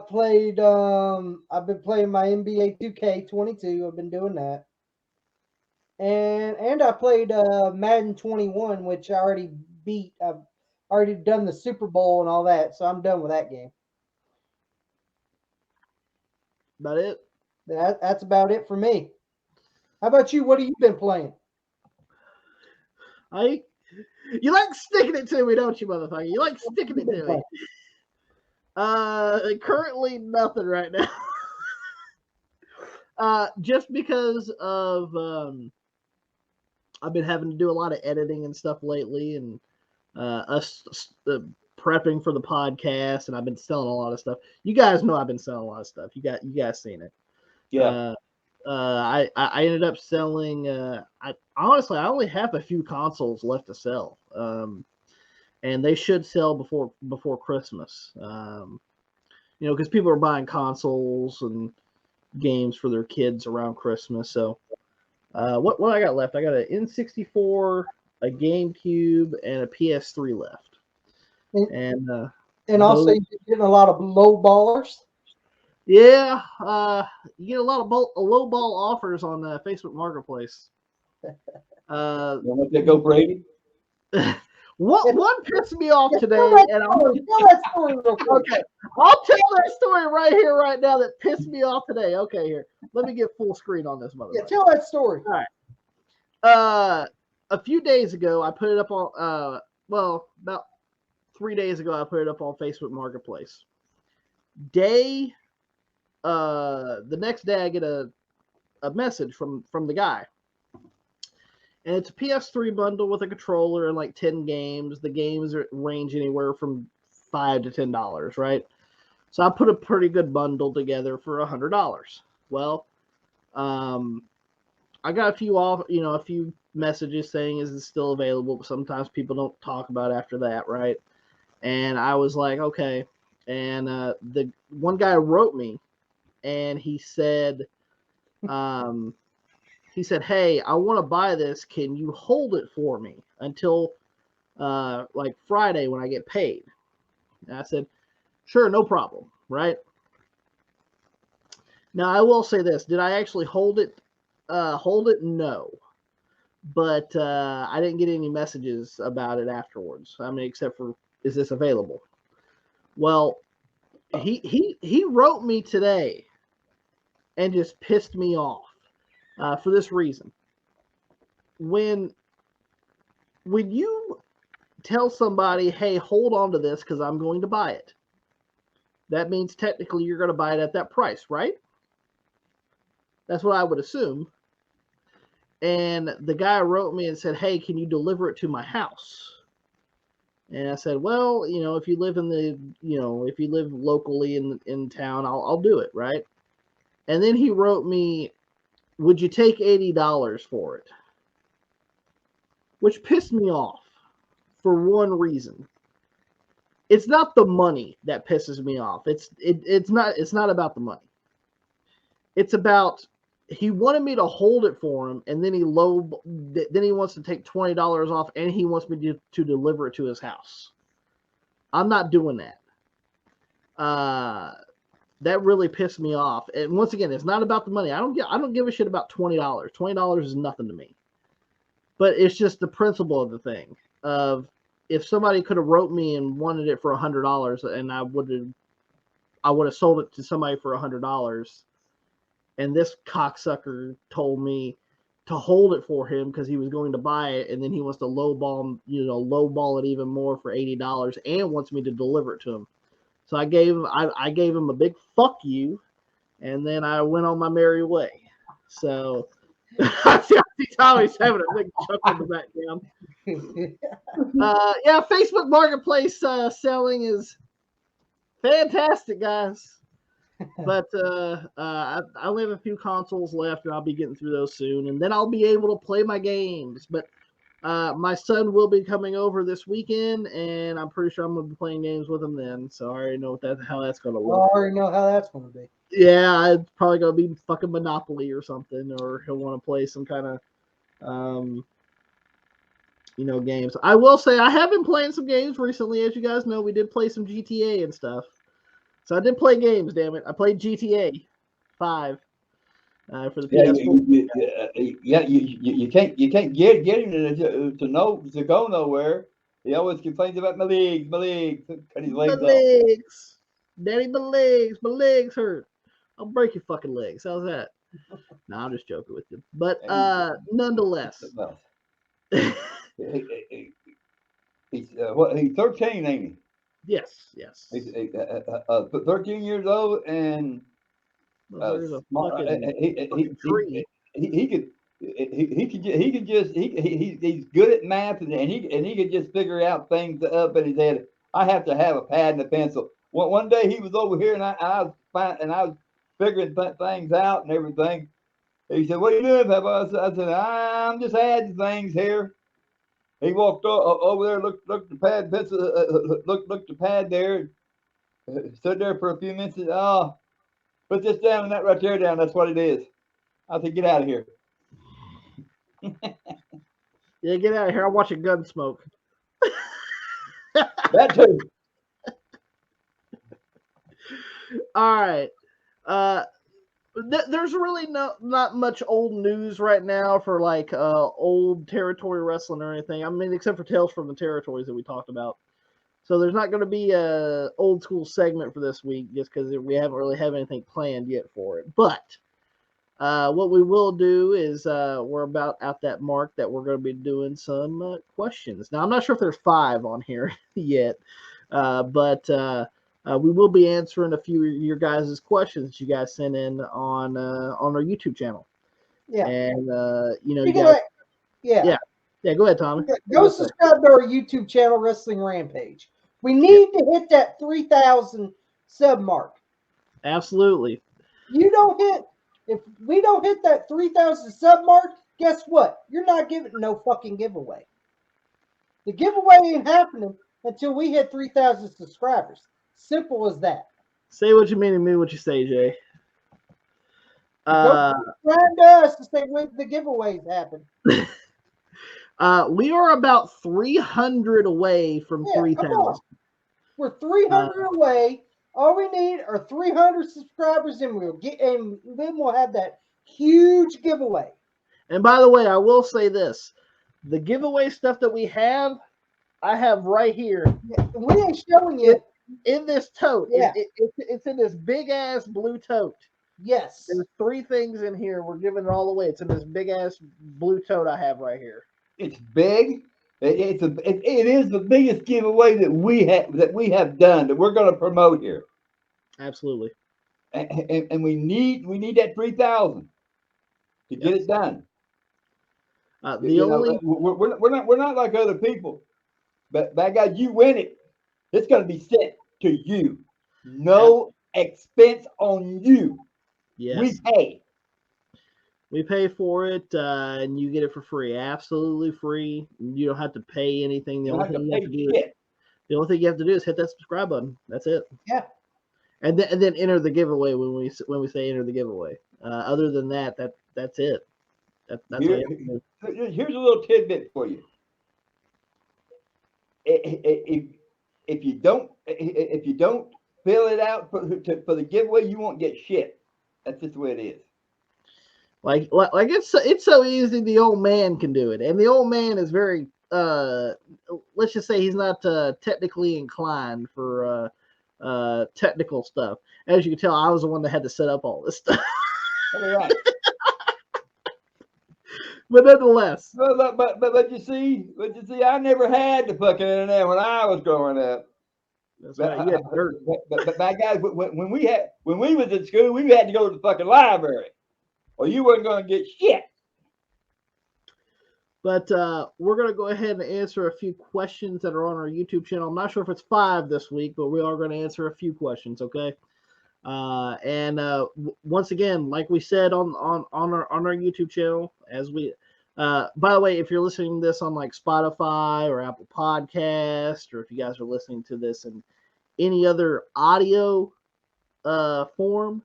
Speaker 2: played. I've been playing my NBA 2K22. I've been doing that. And I played Madden 21, which I already beat. I've already done the Super Bowl and all that, so I'm done with that game.
Speaker 1: About it?
Speaker 2: That's about it for me. How about you? What have you been playing?
Speaker 1: You like sticking it to me, don't you, motherfucker? You like sticking it to me. Currently nothing right now. Just because of I've been having to do a lot of editing and stuff lately, and us prepping for the podcast, and I've been selling a lot of stuff. You guys know I've been selling a lot of stuff. You guys seen it.
Speaker 3: Yeah.
Speaker 1: I ended up selling. I honestly only have a few consoles left to sell, and they should sell before Christmas. You know, because people are buying consoles and games for their kids around Christmas. So, what I got left? I got an N64, a GameCube, and a PS3 left. And
Speaker 2: also you're getting a lot of low ballers.
Speaker 1: Yeah, you get a lot of low ball offers on Facebook Marketplace.
Speaker 3: Want to go for 80?
Speaker 1: One pissed me off today, and
Speaker 2: tell that story real quick.
Speaker 1: Okay, I'll tell that story right here, right now. That pissed me off today. Okay, here, let me get full screen on this motherfucker.
Speaker 2: Yeah, tell that story.
Speaker 1: All right. A few days ago, I put it up on. About 3 days ago, I put it up on Facebook Marketplace. The next day, I get a message from the guy. And it's a PS3 bundle with a controller and like 10 games. The games range anywhere from $5 to $10, right? So I put a pretty good bundle together for $100. Well, I got a few messages saying, is it still available? But sometimes people don't talk about it after that, right? And I was like, okay. And the one guy wrote me, and he said, hey, I want to buy this. Can you hold it for me until like Friday when I get paid? And I said, sure, no problem, right? Now, I will say this. Did I actually hold it? No. But I didn't get any messages about it afterwards. I mean, except for, is this available? Well, he wrote me today and just pissed me off for this reason. When you tell somebody, hey, hold on to this because I'm going to buy it, that means technically you're going to buy it at that price, right? That's what I would assume. And the guy wrote me and said, hey, can you deliver it to my house? And I said, well, if you live if you live locally in town, I'll do it, right? And then he wrote me, would you take $80 for it? Which pissed me off for one reason. It's not the money that pisses me off. It's not about the money. It's about he wanted me to hold it for him, and then he wants to take $20 off, and he wants me to deliver it to his house. I'm not doing that. That really pissed me off. And once again, it's not about the money. I don't give a shit about $20. $20 is nothing to me. But it's just the principle of the thing. Of if somebody could have wrote me and wanted it for $100, and I would have sold it to somebody for $100, and this cocksucker told me to hold it for him because he was going to buy it, and then he wants to lowball it even more for $80 and wants me to deliver it to him. So I gave him a big fuck you, and then I went on my merry way. So I see Tommy's having a big chuckle in the background. Yeah, Facebook Marketplace selling is fantastic, guys. But I only have a few consoles left, and I'll be getting through those soon, and then I'll be able to play my games. But my son will be coming over this weekend, and I'm pretty sure I'm going to be playing games with him then. So I already know how that's going to look.
Speaker 2: I already know how that's going to be.
Speaker 1: Yeah, it's probably going to be fucking Monopoly or something, or he'll want to play some kind of, games. I will say I have been playing some games recently. As you guys know, we did play some GTA and stuff. So I did play games, damn it. I played GTA 5 for the PS4.
Speaker 3: You can't get him to go nowhere. He always complains about my legs. Cut his legs off.
Speaker 1: Daddy, my legs hurt. I'll break your fucking legs. How's that? No, I'm just joking with you. But nonetheless.
Speaker 3: He's 13, ain't he?
Speaker 1: Yes.
Speaker 3: He's 13 years old, and
Speaker 1: There's a
Speaker 3: he's good at math, and he could just figure out things up in his head. I have to have a pad and a pencil. One day he was over here, and I was figuring things out and everything. He said, "What are you doing, Papa?" I said, "I'm just adding things here." He walked over there, looked the pad, pencil, looked the pad there, stood there for a few minutes. And, oh, put this down and that right there down. That's what it is. I said, "Get out of here."
Speaker 1: Yeah, get out of here. I'll watch a gun smoke.
Speaker 3: That too.
Speaker 1: All right. There's really not much old news right now for like old territory wrestling or anything. I mean, except for Tales from the Territories that we talked about. So there's not going to be a old school segment for this week just because we haven't really have anything planned yet for it. But what we will do is we're about at that mark that we're going to be doing some questions. Now, I'm not sure if there's 5 on here yet, but we will be answering a few of your guys' questions that you guys sent in on our YouTube channel.
Speaker 2: Yeah.
Speaker 1: And
Speaker 2: you guys,
Speaker 1: yeah. Go ahead, Tommy.
Speaker 2: Go subscribe to our YouTube channel, Wrestling Rampage. We need to hit that 3,000 sub mark.
Speaker 1: Absolutely.
Speaker 2: If we don't hit that 3,000 sub mark, guess what? You're not giving no fucking giveaway. The giveaway ain't happening until we hit 3,000 subscribers. Simple as that.
Speaker 1: Say what you mean and mean what you say, Jay.
Speaker 2: Don't friend us to say when the giveaways happen.
Speaker 1: We are about 300 away from 3,000.
Speaker 2: We're 300 away. All we need are 300 subscribers, and then we'll have that huge giveaway.
Speaker 1: And by the way, I will say this: the giveaway stuff that we have, I have right here.
Speaker 2: Yeah, we ain't showing you
Speaker 1: in this tote.
Speaker 2: Yeah.
Speaker 1: It's in this big ass blue tote.
Speaker 2: Yes.
Speaker 1: There's 3 things in here. We're giving it all away. It's in this big ass blue tote I have right here.
Speaker 3: It's big. It is the biggest giveaway that we have done that we're going to promote here.
Speaker 1: Absolutely.
Speaker 3: And we need that 3,000 to get it done.
Speaker 1: We're
Speaker 3: not like other people. But by God, you win it. It's going to be sent to you. No expense on you.
Speaker 1: Yes.
Speaker 3: We pay.
Speaker 1: We pay for it, and you get it for free. Absolutely free. You don't have to pay anything. The only thing you have to do is hit that subscribe button. That's it.
Speaker 2: Yeah.
Speaker 1: And then enter the giveaway when we say enter the giveaway. Other than that's it. That's
Speaker 3: Here's a little tidbit for you. If you don't fill it out for the giveaway, you won't get shit. That's just the way it is.
Speaker 1: Like it's so easy. The old man can do it, and the old man is very let's just say he's not technically inclined for technical stuff. As you can tell, I was the one that had to set up all this stuff.
Speaker 3: All right.
Speaker 1: But nonetheless.
Speaker 3: But you see, I never had the fucking internet when I was growing up.
Speaker 1: That's right. You had dirt.
Speaker 3: But by guys, when we was in school, we had to go to the fucking library, or you weren't going to get shit.
Speaker 1: But we're going to go ahead and answer a few questions that are on our YouTube channel. I'm not sure if it's 5 this week, but we are going to answer a few questions, okay? And once again, like we said on our YouTube channel, by the way, if you're listening to this on like Spotify or Apple Podcast, or if you guys are listening to this in any other audio form,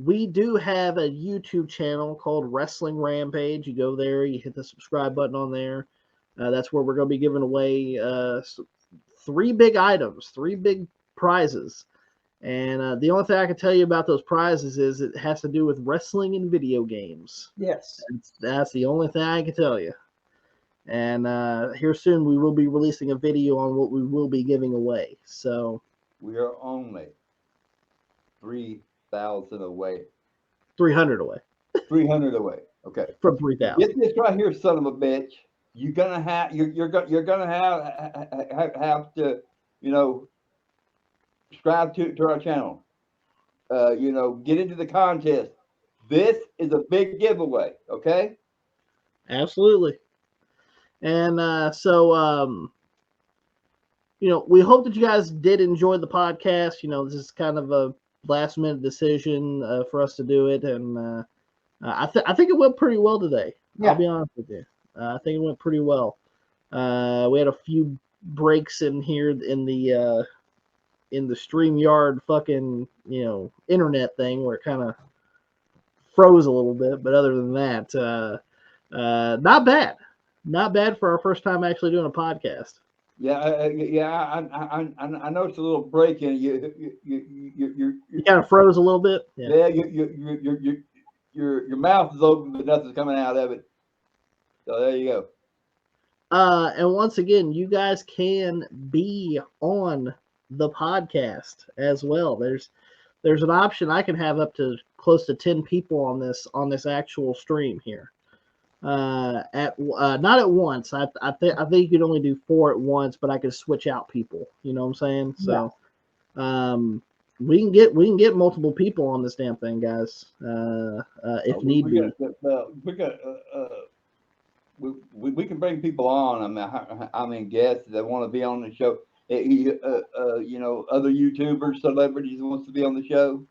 Speaker 1: we do have a YouTube channel called Wrestling Rampage. You go there, you hit the subscribe button on there. That's where we're going to be giving away 3 big items, 3 big prizes. And the only thing I can tell you about those prizes is it has to do with wrestling and video games.
Speaker 2: Yes.
Speaker 1: That's the only thing I can tell you. And here soon we will be releasing a video on what we will be giving away. So
Speaker 3: we are only 3,000 away.
Speaker 1: 300 away.
Speaker 3: 300 away. Okay.
Speaker 1: From 3,000.
Speaker 3: Get this right here, son of a bitch. You're gonna have to, subscribe to our channel. Get into the contest. This is a big giveaway. Okay.
Speaker 1: Absolutely. And we hope that you guys did enjoy the podcast. This is kind of a last minute decision for us to do it, and I think it went pretty well today. Yeah. I'll be honest with you. I think it went pretty well. We had a few breaks in here in the StreamYard fucking internet thing where it kind of froze a little bit, but other than that, not bad for our first time actually doing a podcast.
Speaker 3: Yeah, I noticed a little break in you
Speaker 1: kind of froze a little bit.
Speaker 3: Yeah, your mouth is open, but nothing's coming out of it. So there you go.
Speaker 1: And once again, you guys can be on the podcast as well. There's an option. I can have up to close to 10 people on this actual stream here. Not at once. I think you can only do 4 at once, but I can switch out people. You know what I'm saying? So, we can get multiple people on this damn thing, guys. If need be.
Speaker 3: We can bring people on. I mean, guests that want to be on the show. Other YouTubers, celebrities who wants to be on the show.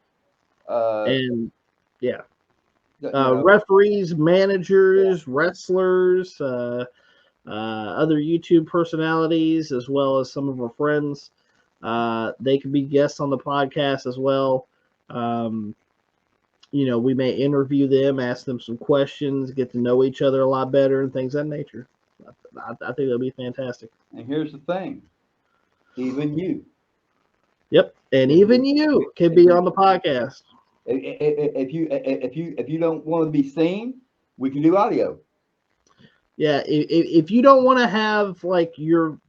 Speaker 1: Referees, managers, wrestlers, other YouTube personalities, as well as some of our friends. They can be guests on the podcast as well. We may interview them, ask them some questions, get to know each other a lot better, and things of that nature. I think that'll be fantastic.
Speaker 3: And here's the thing. Even you.
Speaker 1: Yep, and even you can be on the podcast.
Speaker 3: If you don't want to be seen, we can do audio.
Speaker 1: Yeah, if you don't want to have like your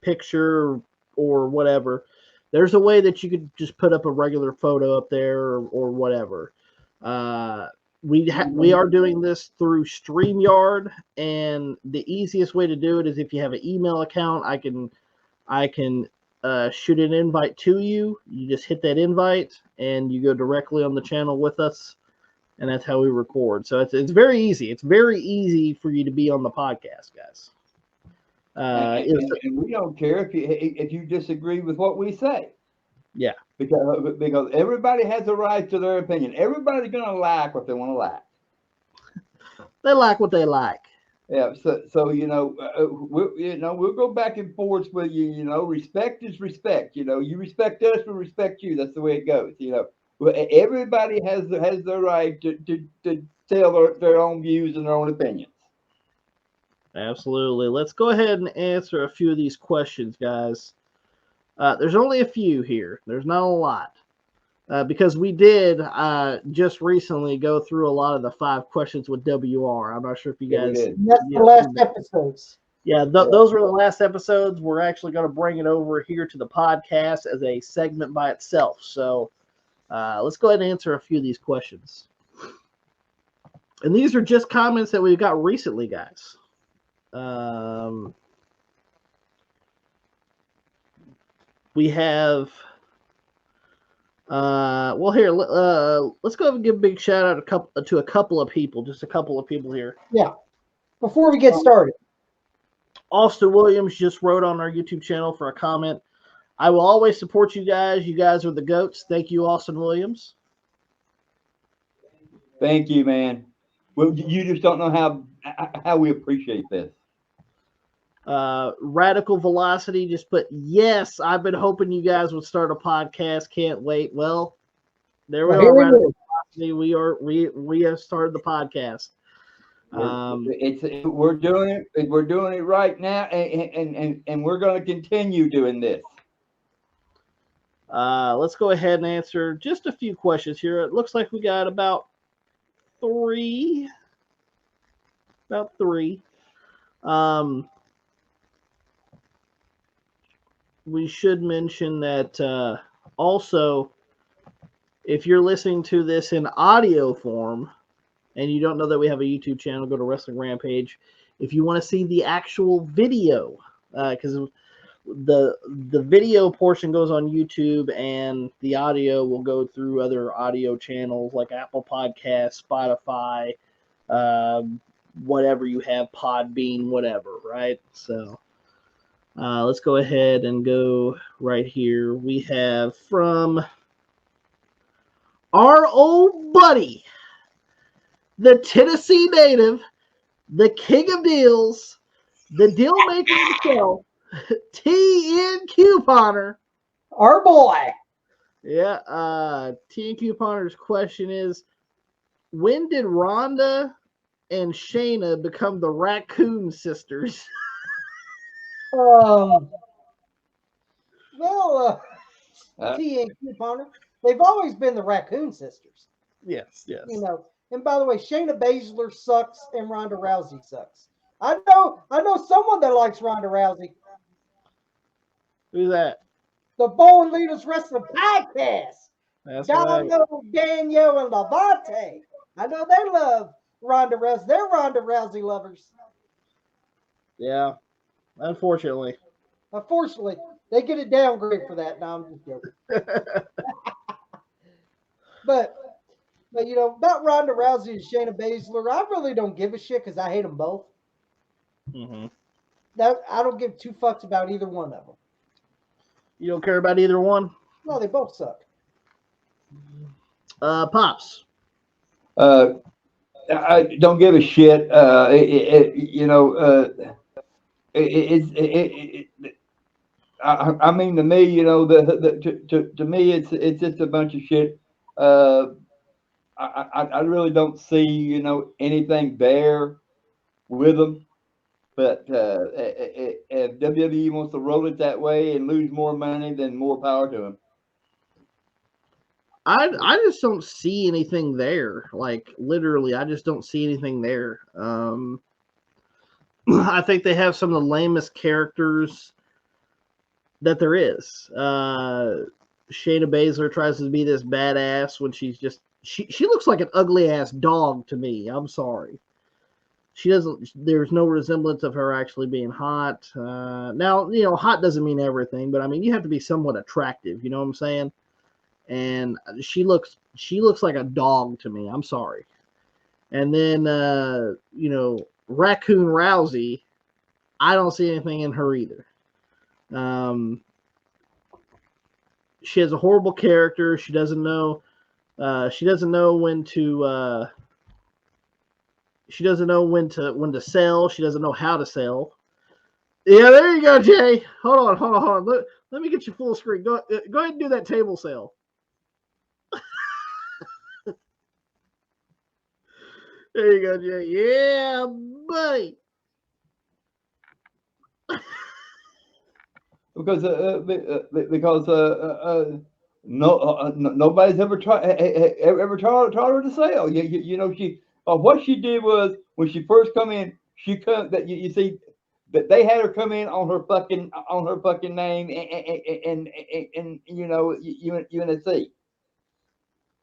Speaker 1: picture or whatever, there's a way that you could just put up a regular photo up there or whatever. We are doing this through StreamYard, and the easiest way to do it is if you have an email account, I can shoot an invite to you. You just hit that invite, and you go directly on the channel with us, and that's how we record. So it's very easy. It's very easy for you to be on the podcast, guys.
Speaker 3: And we don't care if you disagree with what we say.
Speaker 1: Yeah.
Speaker 3: Because everybody has a right to their opinion. Everybody's going to like what they want to like.
Speaker 1: They like what they like.
Speaker 3: Yeah. So we'll go back and forth with you. You know, respect is respect. You know, you respect us, we respect you. That's the way it goes. You know, everybody has the right to tell their own views and their own opinions.
Speaker 1: Absolutely. Let's go ahead and answer a few of these questions, guys. There's only a few here. There's not a lot. Because we did just recently go through a lot of the 5 questions with WR. I'm not sure if you guys.
Speaker 2: That's the last episodes.
Speaker 1: Yeah, those were the last episodes. We're actually going to bring it over here to the podcast as a segment by itself. So let's go ahead and answer a few of these questions. And these are just comments that we've got recently, guys. We have. Well, here, let's go ahead and give a big shout out to a couple of people, just a couple of people here.
Speaker 2: Yeah. Before we get started,
Speaker 1: Austin Williams just wrote on our YouTube channel for a comment. I will always support you guys. You guys are the GOATs. Thank you, Austin Williams.
Speaker 3: Thank you, man. Well, you just don't know how we appreciate this.
Speaker 1: Radical Velocity just put, yes, I've been hoping you guys would start a podcast. Can't wait. Well, there we are, Radical Velocity. We have started the podcast.
Speaker 3: We're doing it. We're doing it right now, and we're going to continue doing this.
Speaker 1: Let's go ahead and answer just a few questions here. It looks like we got about three. We should mention that also, if you're listening to this in audio form and you don't know that we have a YouTube channel, go to Wrestling Rampage. If you want to see the actual video, because the video portion goes on YouTube and the audio will go through other audio channels like Apple Podcasts, Spotify, whatever you have, Podbean, whatever, right? So let's go ahead and go right here. We have from our old buddy, the Tennessee native, the king of deals, the deal maker himself, TN Couponer.
Speaker 2: our boy.
Speaker 1: Yeah, TN Couponer's question is, when did Rhonda and Shayna become the Raccoon Sisters?
Speaker 2: Well, TN Couponer, they've always been the Raccoon Sisters.
Speaker 1: Yes.
Speaker 2: You know, and by the way, Shayna Baszler sucks and Ronda Rousey sucks. I know someone that likes Ronda Rousey.
Speaker 1: Who's that?
Speaker 2: The Bowling Leaders Wrestling Podcast.
Speaker 1: That's
Speaker 2: Domino,
Speaker 1: right.
Speaker 2: Danielle, and Levante. I know they love Ronda Rousey. They're Ronda Rousey lovers.
Speaker 1: Yeah, unfortunately.
Speaker 2: Unfortunately, they get a downgrade for that. No, I'm just joking. But you know, about Ronda Rousey and Shayna Baszler, I really don't give a shit because I hate them both.
Speaker 1: Mm-hmm.
Speaker 2: I don't give 2 fucks about either one of them.
Speaker 1: You don't care about either one?
Speaker 2: No, they both suck.
Speaker 1: Pops.
Speaker 3: I don't give a shit. I mean, to me, you know, to me, it's just a bunch of shit. I really don't see, you know, anything there with them. But if WWE wants to roll it that way and lose more money, then more power to them.
Speaker 1: I just don't see anything there. Like, literally, I just don't see anything there. I think they have some of the lamest characters that there is. Shayna Baszler tries to be this badass when she's just she looks like an ugly ass dog to me. I'm sorry. She doesn't. There's no resemblance of her actually being hot. Now, you know, hot doesn't mean everything, but I mean, you have to be somewhat attractive. You know what I'm saying? And she looks like a dog to me. I'm sorry. And then you know, Raccoon Rousey. I don't see anything in her either. She has a horrible character. She doesn't know. She doesn't know when to. She doesn't know when to sell. She doesn't know how to sell. Yeah, there you go, Jay. Hold on. Let me get you full screen. Go ahead and do that table sale. There you go, Jay. Yeah, buddy.
Speaker 3: Because nobody's ever tried her to sell. You know, she what she did was when she first come in, she come that you see that they had her come in on her fucking name and you know UNSC.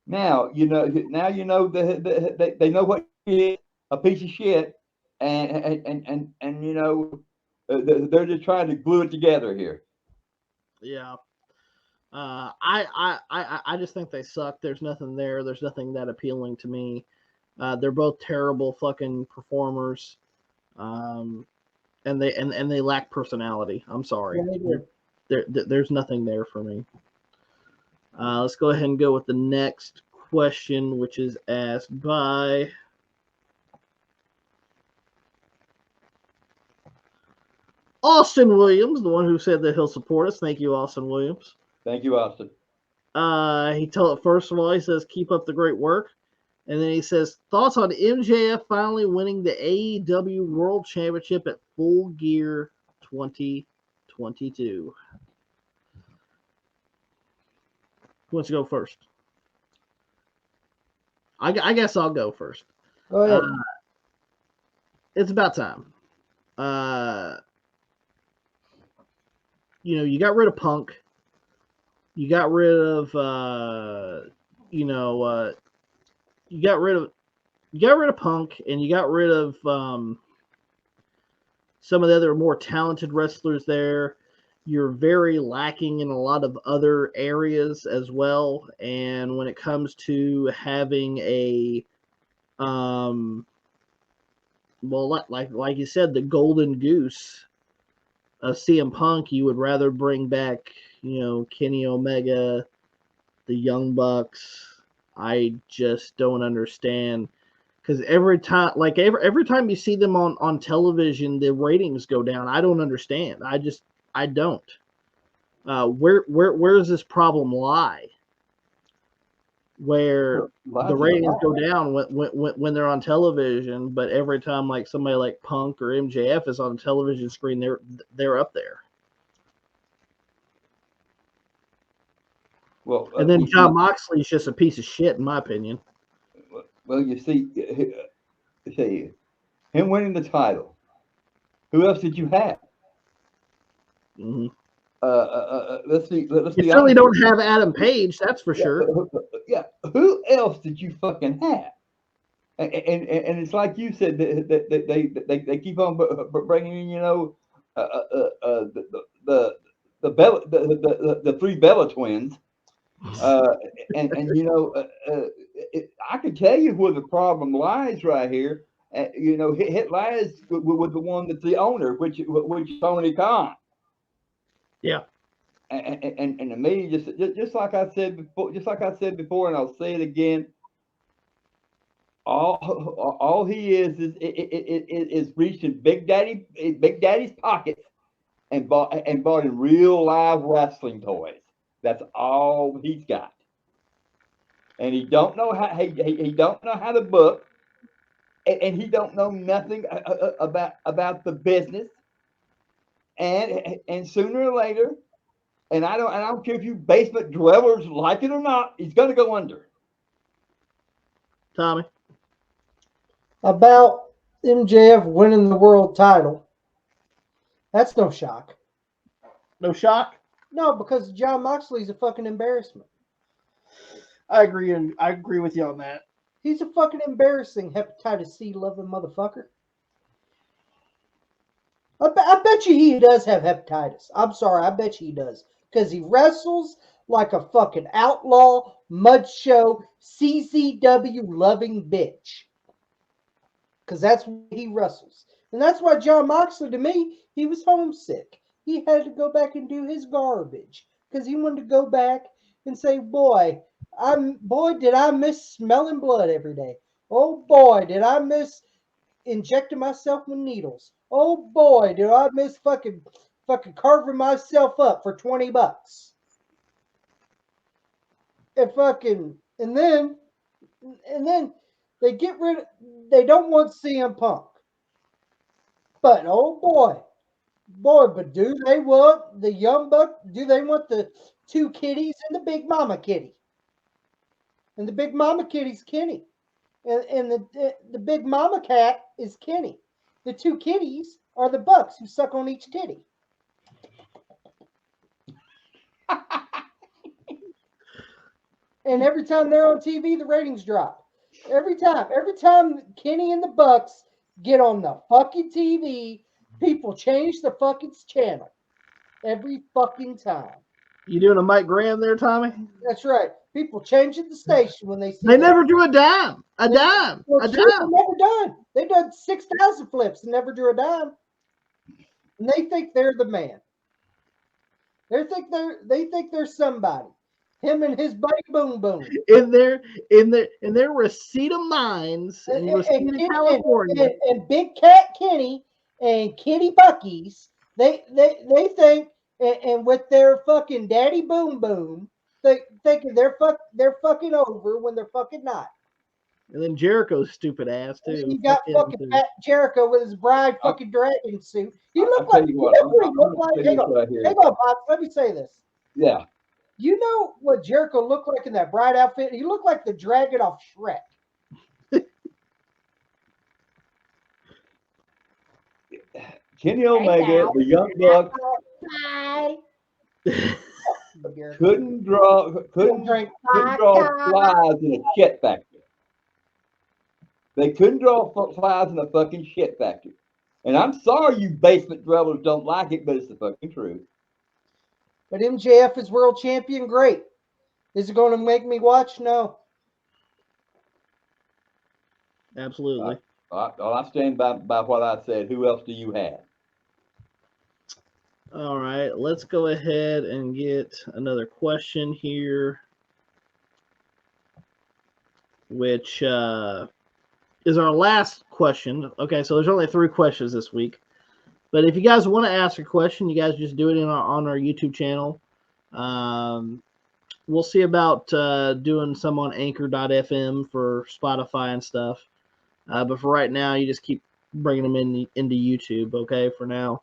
Speaker 3: Now you know they know what she is, a piece of shit, and you know they're just trying to glue it together here.
Speaker 1: Yeah. I just think they suck. There's nothing there. There's nothing that appealing to me. They're both terrible fucking performers. And they lack personality. I'm sorry. There's nothing there for me. Let's go ahead and go with the next question, which is asked by Austin Williams, the one who said that he'll support us. Thank you, Austin Williams.
Speaker 3: Thank you, Austin.
Speaker 1: First of all, he says, keep up the great work. And then he says, thoughts on MJF finally winning the AEW World Championship at Full Gear 2022. Who wants to go first? I guess I'll go first.
Speaker 2: Go ahead.
Speaker 1: It's about time. You know, you got rid of Punk. You got rid of, you got rid of Punk, and you got rid of some of the other more talented wrestlers there. You're very lacking in a lot of other areas as well. And when it comes to having a, well, like you said, the golden goose of CM Punk, you would rather bring back, you know, Kenny Omega, the Young Bucks. I just don't understand, because every time you see them on television, the ratings go down. I don't understand. I don't. Where does this problem lie? Where the ratings go down when they're on television, but every time like somebody like Punk or MJF is on a television screen, they're up there.
Speaker 3: Well,
Speaker 1: and then John Moxley's just a piece of shit, in my opinion.
Speaker 3: Well, you see, him winning the title. Who else did you have?
Speaker 1: Mm-hmm.
Speaker 3: Let's see.
Speaker 1: You certainly don't have Adam Page, that's for sure.
Speaker 3: Yeah. Who else did you fucking have? And it's like you said that they keep on bringing in, you know, the three Bella twins. And you know, I can tell you where the problem lies right here. You know, it lies with the one that's the owner, which is Tony Khan.
Speaker 1: Yeah.
Speaker 3: And to me, just like I said before, and I'll say it again. All he is reaching Big Daddy's pockets and bought in real live wrestling toys. That's all he's got, and he don't know how he don't know how to book, and he don't know nothing about the business, and sooner or later, and I don't care if you basement dwellers like it or not, he's gonna go under.
Speaker 1: Tommy,
Speaker 2: about MJF winning the world title, that's no shock.
Speaker 1: No shock?
Speaker 2: No, because John Moxley's a fucking embarrassment.
Speaker 1: I agree with you on that.
Speaker 2: He's a fucking embarrassing hepatitis C loving motherfucker. I bet you he does have hepatitis. I'm sorry, I bet you he does. Because he wrestles like a fucking outlaw, mud show, CZW loving bitch. because that's why he wrestles. And that's why John Moxley, to me, he was homesick. He had to go back and do his garbage because he wanted to go back and say, boy, did I miss smelling blood every day. Oh boy, did I miss injecting myself with needles. Oh boy, did I miss fucking carving myself up for $20. And then they get rid of, they don't want CM Punk. But oh boy, but do they want the Young Buck? Do they want the two kitties and the Big Mama Kitty? And the Big Mama Kitty's Kenny. And the Big Mama Cat is Kenny. The two kitties are the Bucks who suck on each titty. And every time they're on TV, the ratings drop. Every time Kenny and the Bucks get on the fucking TV, people change the fucking channel. Every fucking time.
Speaker 1: You doing a Mike Graham there, Tommy?
Speaker 2: That's right. People changing the station when they see.
Speaker 1: They never drew a dime. A dime.
Speaker 2: Well,
Speaker 1: A
Speaker 2: true,
Speaker 1: dime.
Speaker 2: They've never done. They've done 6,000 flips and never drew a dime. And they think they're the man. They think they're somebody. Him and his buddy Boom Boom.
Speaker 1: In their Reseda Mines in Reseda, California.
Speaker 2: And Big Cat Kenny and Kitty Bucky's, they think, and with their fucking Daddy Boom Boom, they thinking they're fucking over when they're fucking not.
Speaker 1: And then Jericho's stupid ass too.
Speaker 2: You got fucking Fat Jericho with his bride fucking dragon suit. You look like you
Speaker 3: what,
Speaker 2: know what he looked like. Hang on,
Speaker 3: right here.
Speaker 2: hang on, Pops. Let me say this.
Speaker 3: Yeah.
Speaker 2: You know what Jericho looked like in that bride outfit? He looked like the dragon off Shrek.
Speaker 3: Kenny Omega, the Young Bucks, couldn't draw flies in a shit factory. They couldn't draw flies in a fucking shit factory. And I'm sorry you basement dwellers don't like it, but it's the fucking truth.
Speaker 2: But MJF is world champion. Great. Is it going to make me watch? No.
Speaker 1: Absolutely.
Speaker 3: I stand by what I said. Who else do you have?
Speaker 1: All right, let's go ahead and get another question here, which is our last question. Okay, so there's only 3 questions this week. But if you guys want to ask a question, you guys just do it on our YouTube channel. We'll see about doing some on Anchor.fm for Spotify and stuff. But for right now, you just keep bringing them into YouTube, okay, for now.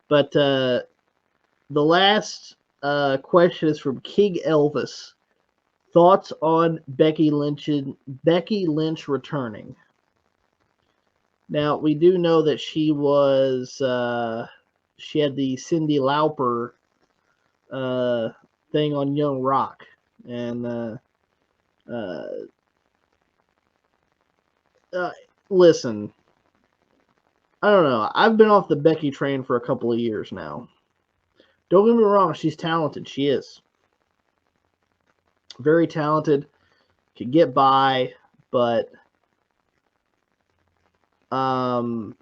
Speaker 1: But the last question is from King Elvis. Thoughts on Becky Lynch returning? Now, we do know that she was she had the Cyndi Lauper thing on Young Rock, and listen, I don't know. I've been off the Becky train for a couple of years now. Don't get me wrong, she's talented. She is very talented. Can get by, but and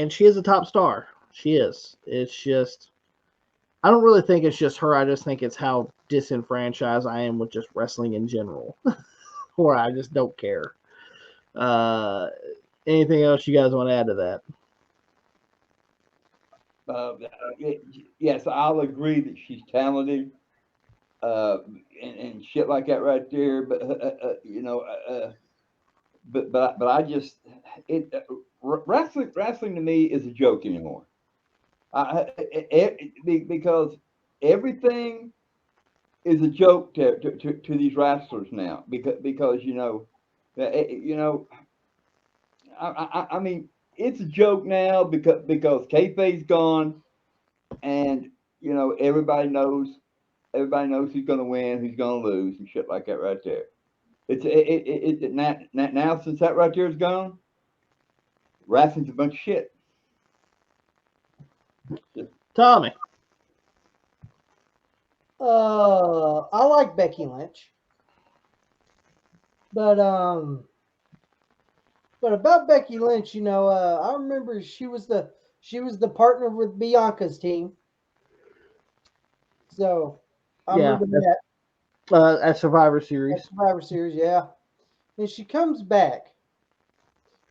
Speaker 1: she is a top star. She is. It's just, I don't really think it's just her. I just think it's how disenfranchised I am with just wrestling in general, or I just don't care. Anything else you guys want to add to that?
Speaker 3: Yes, I'll agree that she's talented, and shit like that right there. But but I just wrestling to me is a joke anymore. Because everything is a joke to these wrestlers now. Because I mean, it's a joke now because kayfabe's gone, and everybody knows who's going to win, who's going to lose, and shit like that right there. It's now since that right there is gone, wrestling's a bunch of shit.
Speaker 1: Tommy.
Speaker 2: I like Becky Lynch, but But about Becky Lynch, I remember she was the partner with Bianca's team. So I
Speaker 1: Yeah,
Speaker 2: remember that
Speaker 1: at Survivor
Speaker 2: at
Speaker 1: Series.
Speaker 2: Survivor Series, yeah. And she comes back.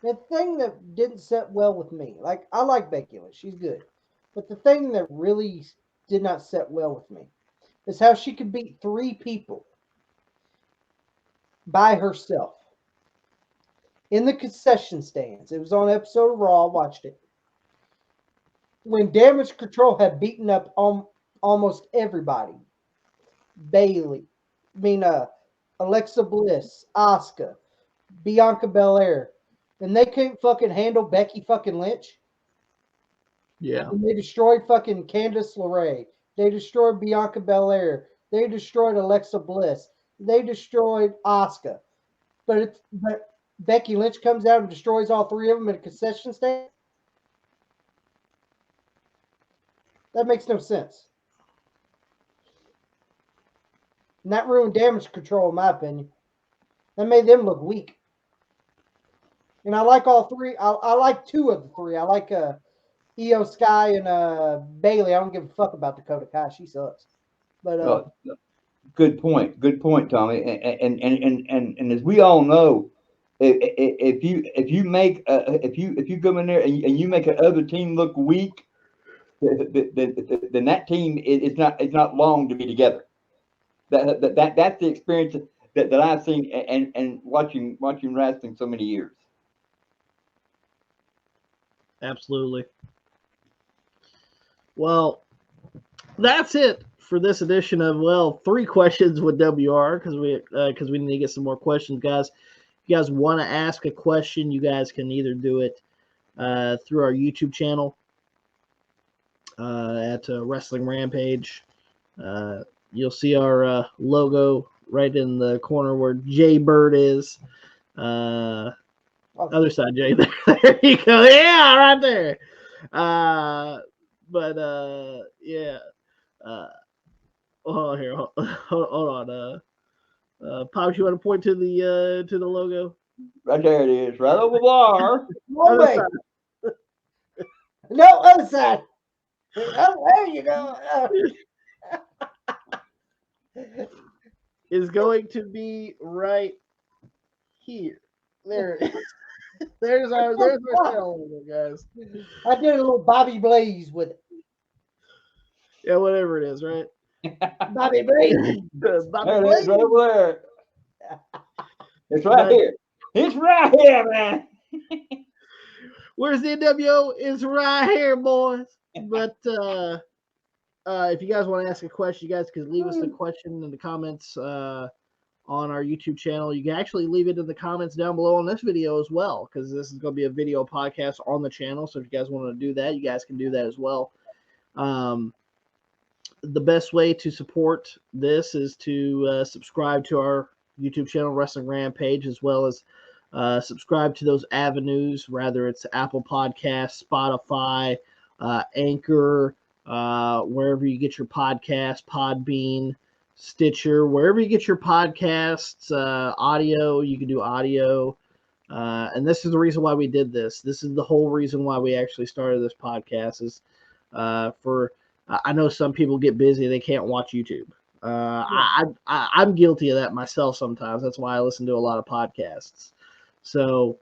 Speaker 2: The thing that didn't set well with me, like I like Becky Lynch, she's good. But the thing that really did not set well with me is how she could beat three people by herself in the concession stands. It was on an episode of Raw. I watched it. When Damage Control had beaten up almost everybody. Bailey, Alexa Bliss, Asuka, Bianca Belair, and they couldn't fucking handle Becky fucking Lynch.
Speaker 1: Yeah.
Speaker 2: And they destroyed fucking Candice LeRae. They destroyed Bianca Belair. They destroyed Alexa Bliss. They destroyed Asuka. But Becky Lynch comes out and destroys all three of them in a concession stand. That makes no sense. And that ruined Damage Control, in my opinion. That made them look weak. And I like all three. I like two of the three. I like Io Sky and Bailey. I don't give a fuck about Dakota Kai. She sucks. But
Speaker 3: Good point. Good point, Tommy. And as we all know, if you come in there and you make another team look weak, then that team is not long to be together. That's the experience that I've seen and watching wrestling so many years.
Speaker 1: Absolutely. Well, that's it for this edition of 3 questions with WR because we need to get some more questions, guys. If you guys want to ask a question, you guys can either do it through our YouTube channel at Wrestling Rampage. You'll see our logo right in the corner where Jay Bird is. Other side, Jay. There you go. Yeah, right there. Yeah. Hold on here. Hold on. Pops, you want to point to the logo?
Speaker 3: Right there it is, right over the bar.
Speaker 2: one way. No, other side. Oh, there you go.
Speaker 1: Is going to be right here. There it is. There's our channel logo, guys.
Speaker 2: I did a little Bobby Blaze with it.
Speaker 1: Yeah, whatever it is, right?
Speaker 2: Bobby Blaze.
Speaker 1: Bobby
Speaker 3: There it
Speaker 1: Blaze.
Speaker 3: is, right over there. It's right here. It's right here, man.
Speaker 1: Where's the NWO? It's right here, boys. But if you guys want to ask a question, you guys can leave us a question in the comments on our YouTube channel. You can actually leave it in the comments down below on this video as well, because this is going to be a video podcast on the channel. So if you guys want to do that, you guys can do that as well. The best way to support this is to subscribe to our YouTube channel, Wrestling Rampage, as well as subscribe to those avenues, whether it's Apple Podcasts, Spotify, Anchor, wherever you get your podcasts, Podbean, Stitcher, wherever you get your podcasts, audio, you can do audio. And this is the reason why we did this. This is the whole reason why we actually started this podcast is I know some people get busy. They can't watch YouTube. I'm guilty of that myself sometimes. That's why I listen to a lot of podcasts. So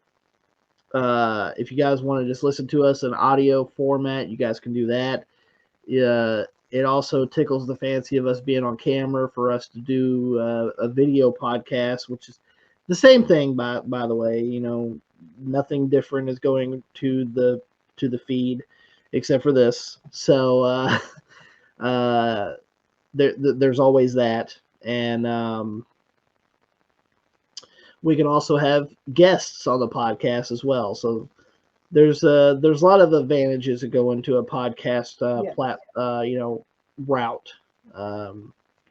Speaker 1: if you guys want to just listen to us in audio format, you guys can do that. It also tickles the fancy of us being on camera for us to do a video podcast, which is the same thing, by the way. Nothing different is going to the feed except for this. So there's always that. And we can also have guests on the podcast as well. So there's a lot of advantages that go into a podcast route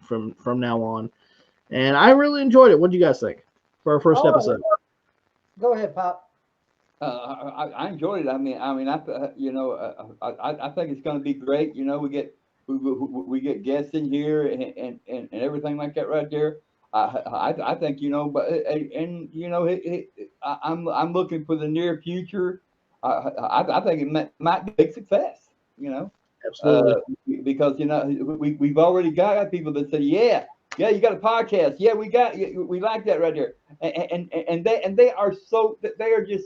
Speaker 1: from now on. And I really enjoyed it. What do you guys think for our first episode?
Speaker 2: Go ahead, Pop.
Speaker 3: I enjoyed it. I think it's going to be great. We get guests in here and everything like that right there. I think, but and I'm looking for the near future. I think it might be a big success.
Speaker 1: Absolutely.
Speaker 3: Because we've already got people that say, yeah, you got a podcast, yeah, we like that right there, and they are just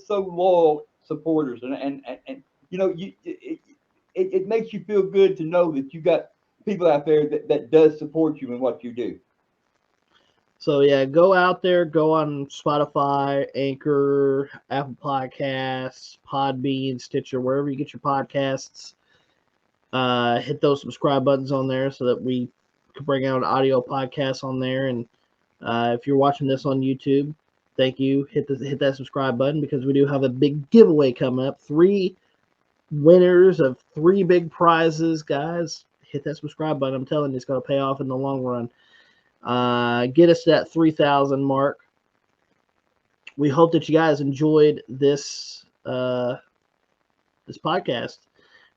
Speaker 3: so loyal supporters, and it makes you feel good to know that you got people out there that does support you in what you do.
Speaker 1: So yeah, go out there, go on Spotify, Anchor, Apple Podcasts, Podbean, Stitcher, wherever you get your podcasts. Hit those subscribe buttons on there so that we can bring out an audio podcast on there. And if you're watching this on YouTube, thank you. Hit that subscribe button because we do have a big giveaway coming up. 3 winners of 3 big prizes, guys. Hit that subscribe button. I'm telling you, it's going to pay off in the long run. Get us to that 3,000 mark. We hope that you guys enjoyed this this podcast.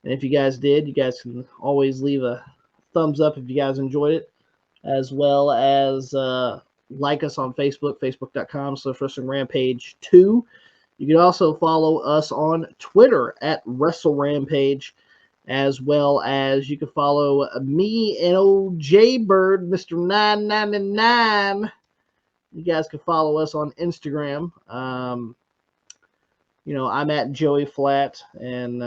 Speaker 1: And if you guys did, you guys can always leave a thumbs up if you guys enjoyed it, as well as like us on Facebook, facebook.com/WrestlingRampage2. You can also follow us on Twitter at WrestleRampage, as well as you can follow me and old Jaybird, Mr. 999. You guys can follow us on Instagram. I'm at Joey Flat and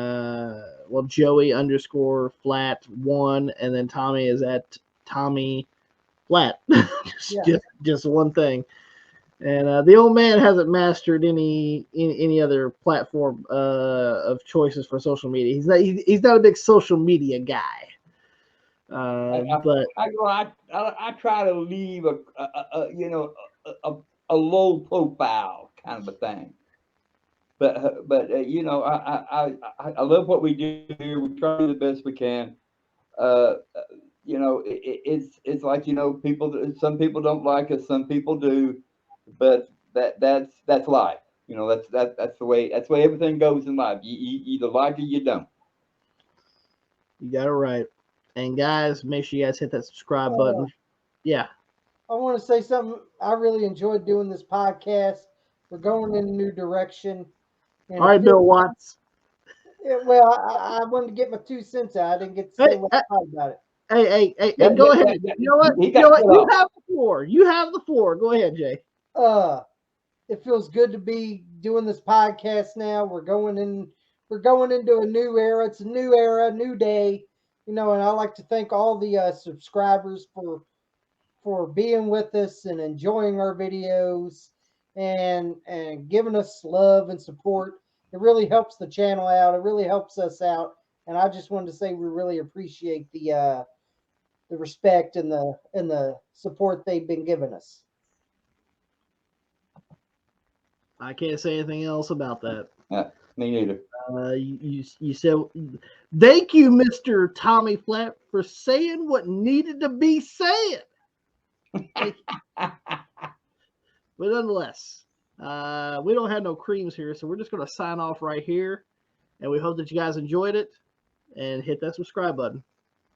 Speaker 1: Joey _Flat1, and then Tommy is at Tommy Flat. just one thing. And the old man hasn't mastered any other platform of choices for social media. He's not a big social media guy. But
Speaker 3: I try to leave a low profile kind of a thing. But I love what we do here. We try to do the best we can. It's like people. Some people don't like us. Some people do. But that's life. That's the way everything goes in life. You either like it or you don't.
Speaker 1: You got it right. And guys, make sure you guys hit that subscribe button. Yeah.
Speaker 2: I want to say something. I really enjoyed doing this podcast. We're going in a new direction.
Speaker 1: All right, Bill Watts.
Speaker 2: Well, I wanted to get my 2 cents out. I didn't get to say what I thought about it.
Speaker 1: Hey, go ahead. You know what? You have the floor. You have the floor. Go ahead, Jay.
Speaker 2: It feels good to be doing this podcast now. We're going into a new era. It's a new era, new day. And I like to thank all the subscribers for being with us and enjoying our videos and giving us love and support. It really helps the channel out. It really helps us out. And I just wanted to say we really appreciate the respect and the support they've been giving us.
Speaker 1: I can't say anything else about that.
Speaker 3: Yeah, me neither.
Speaker 1: You said thank you, Mr. Tommy Flat, for saying what needed to be said. But nonetheless, we don't have no creams here, so we're just going to sign off right here. And we hope that you guys enjoyed it and hit that subscribe button.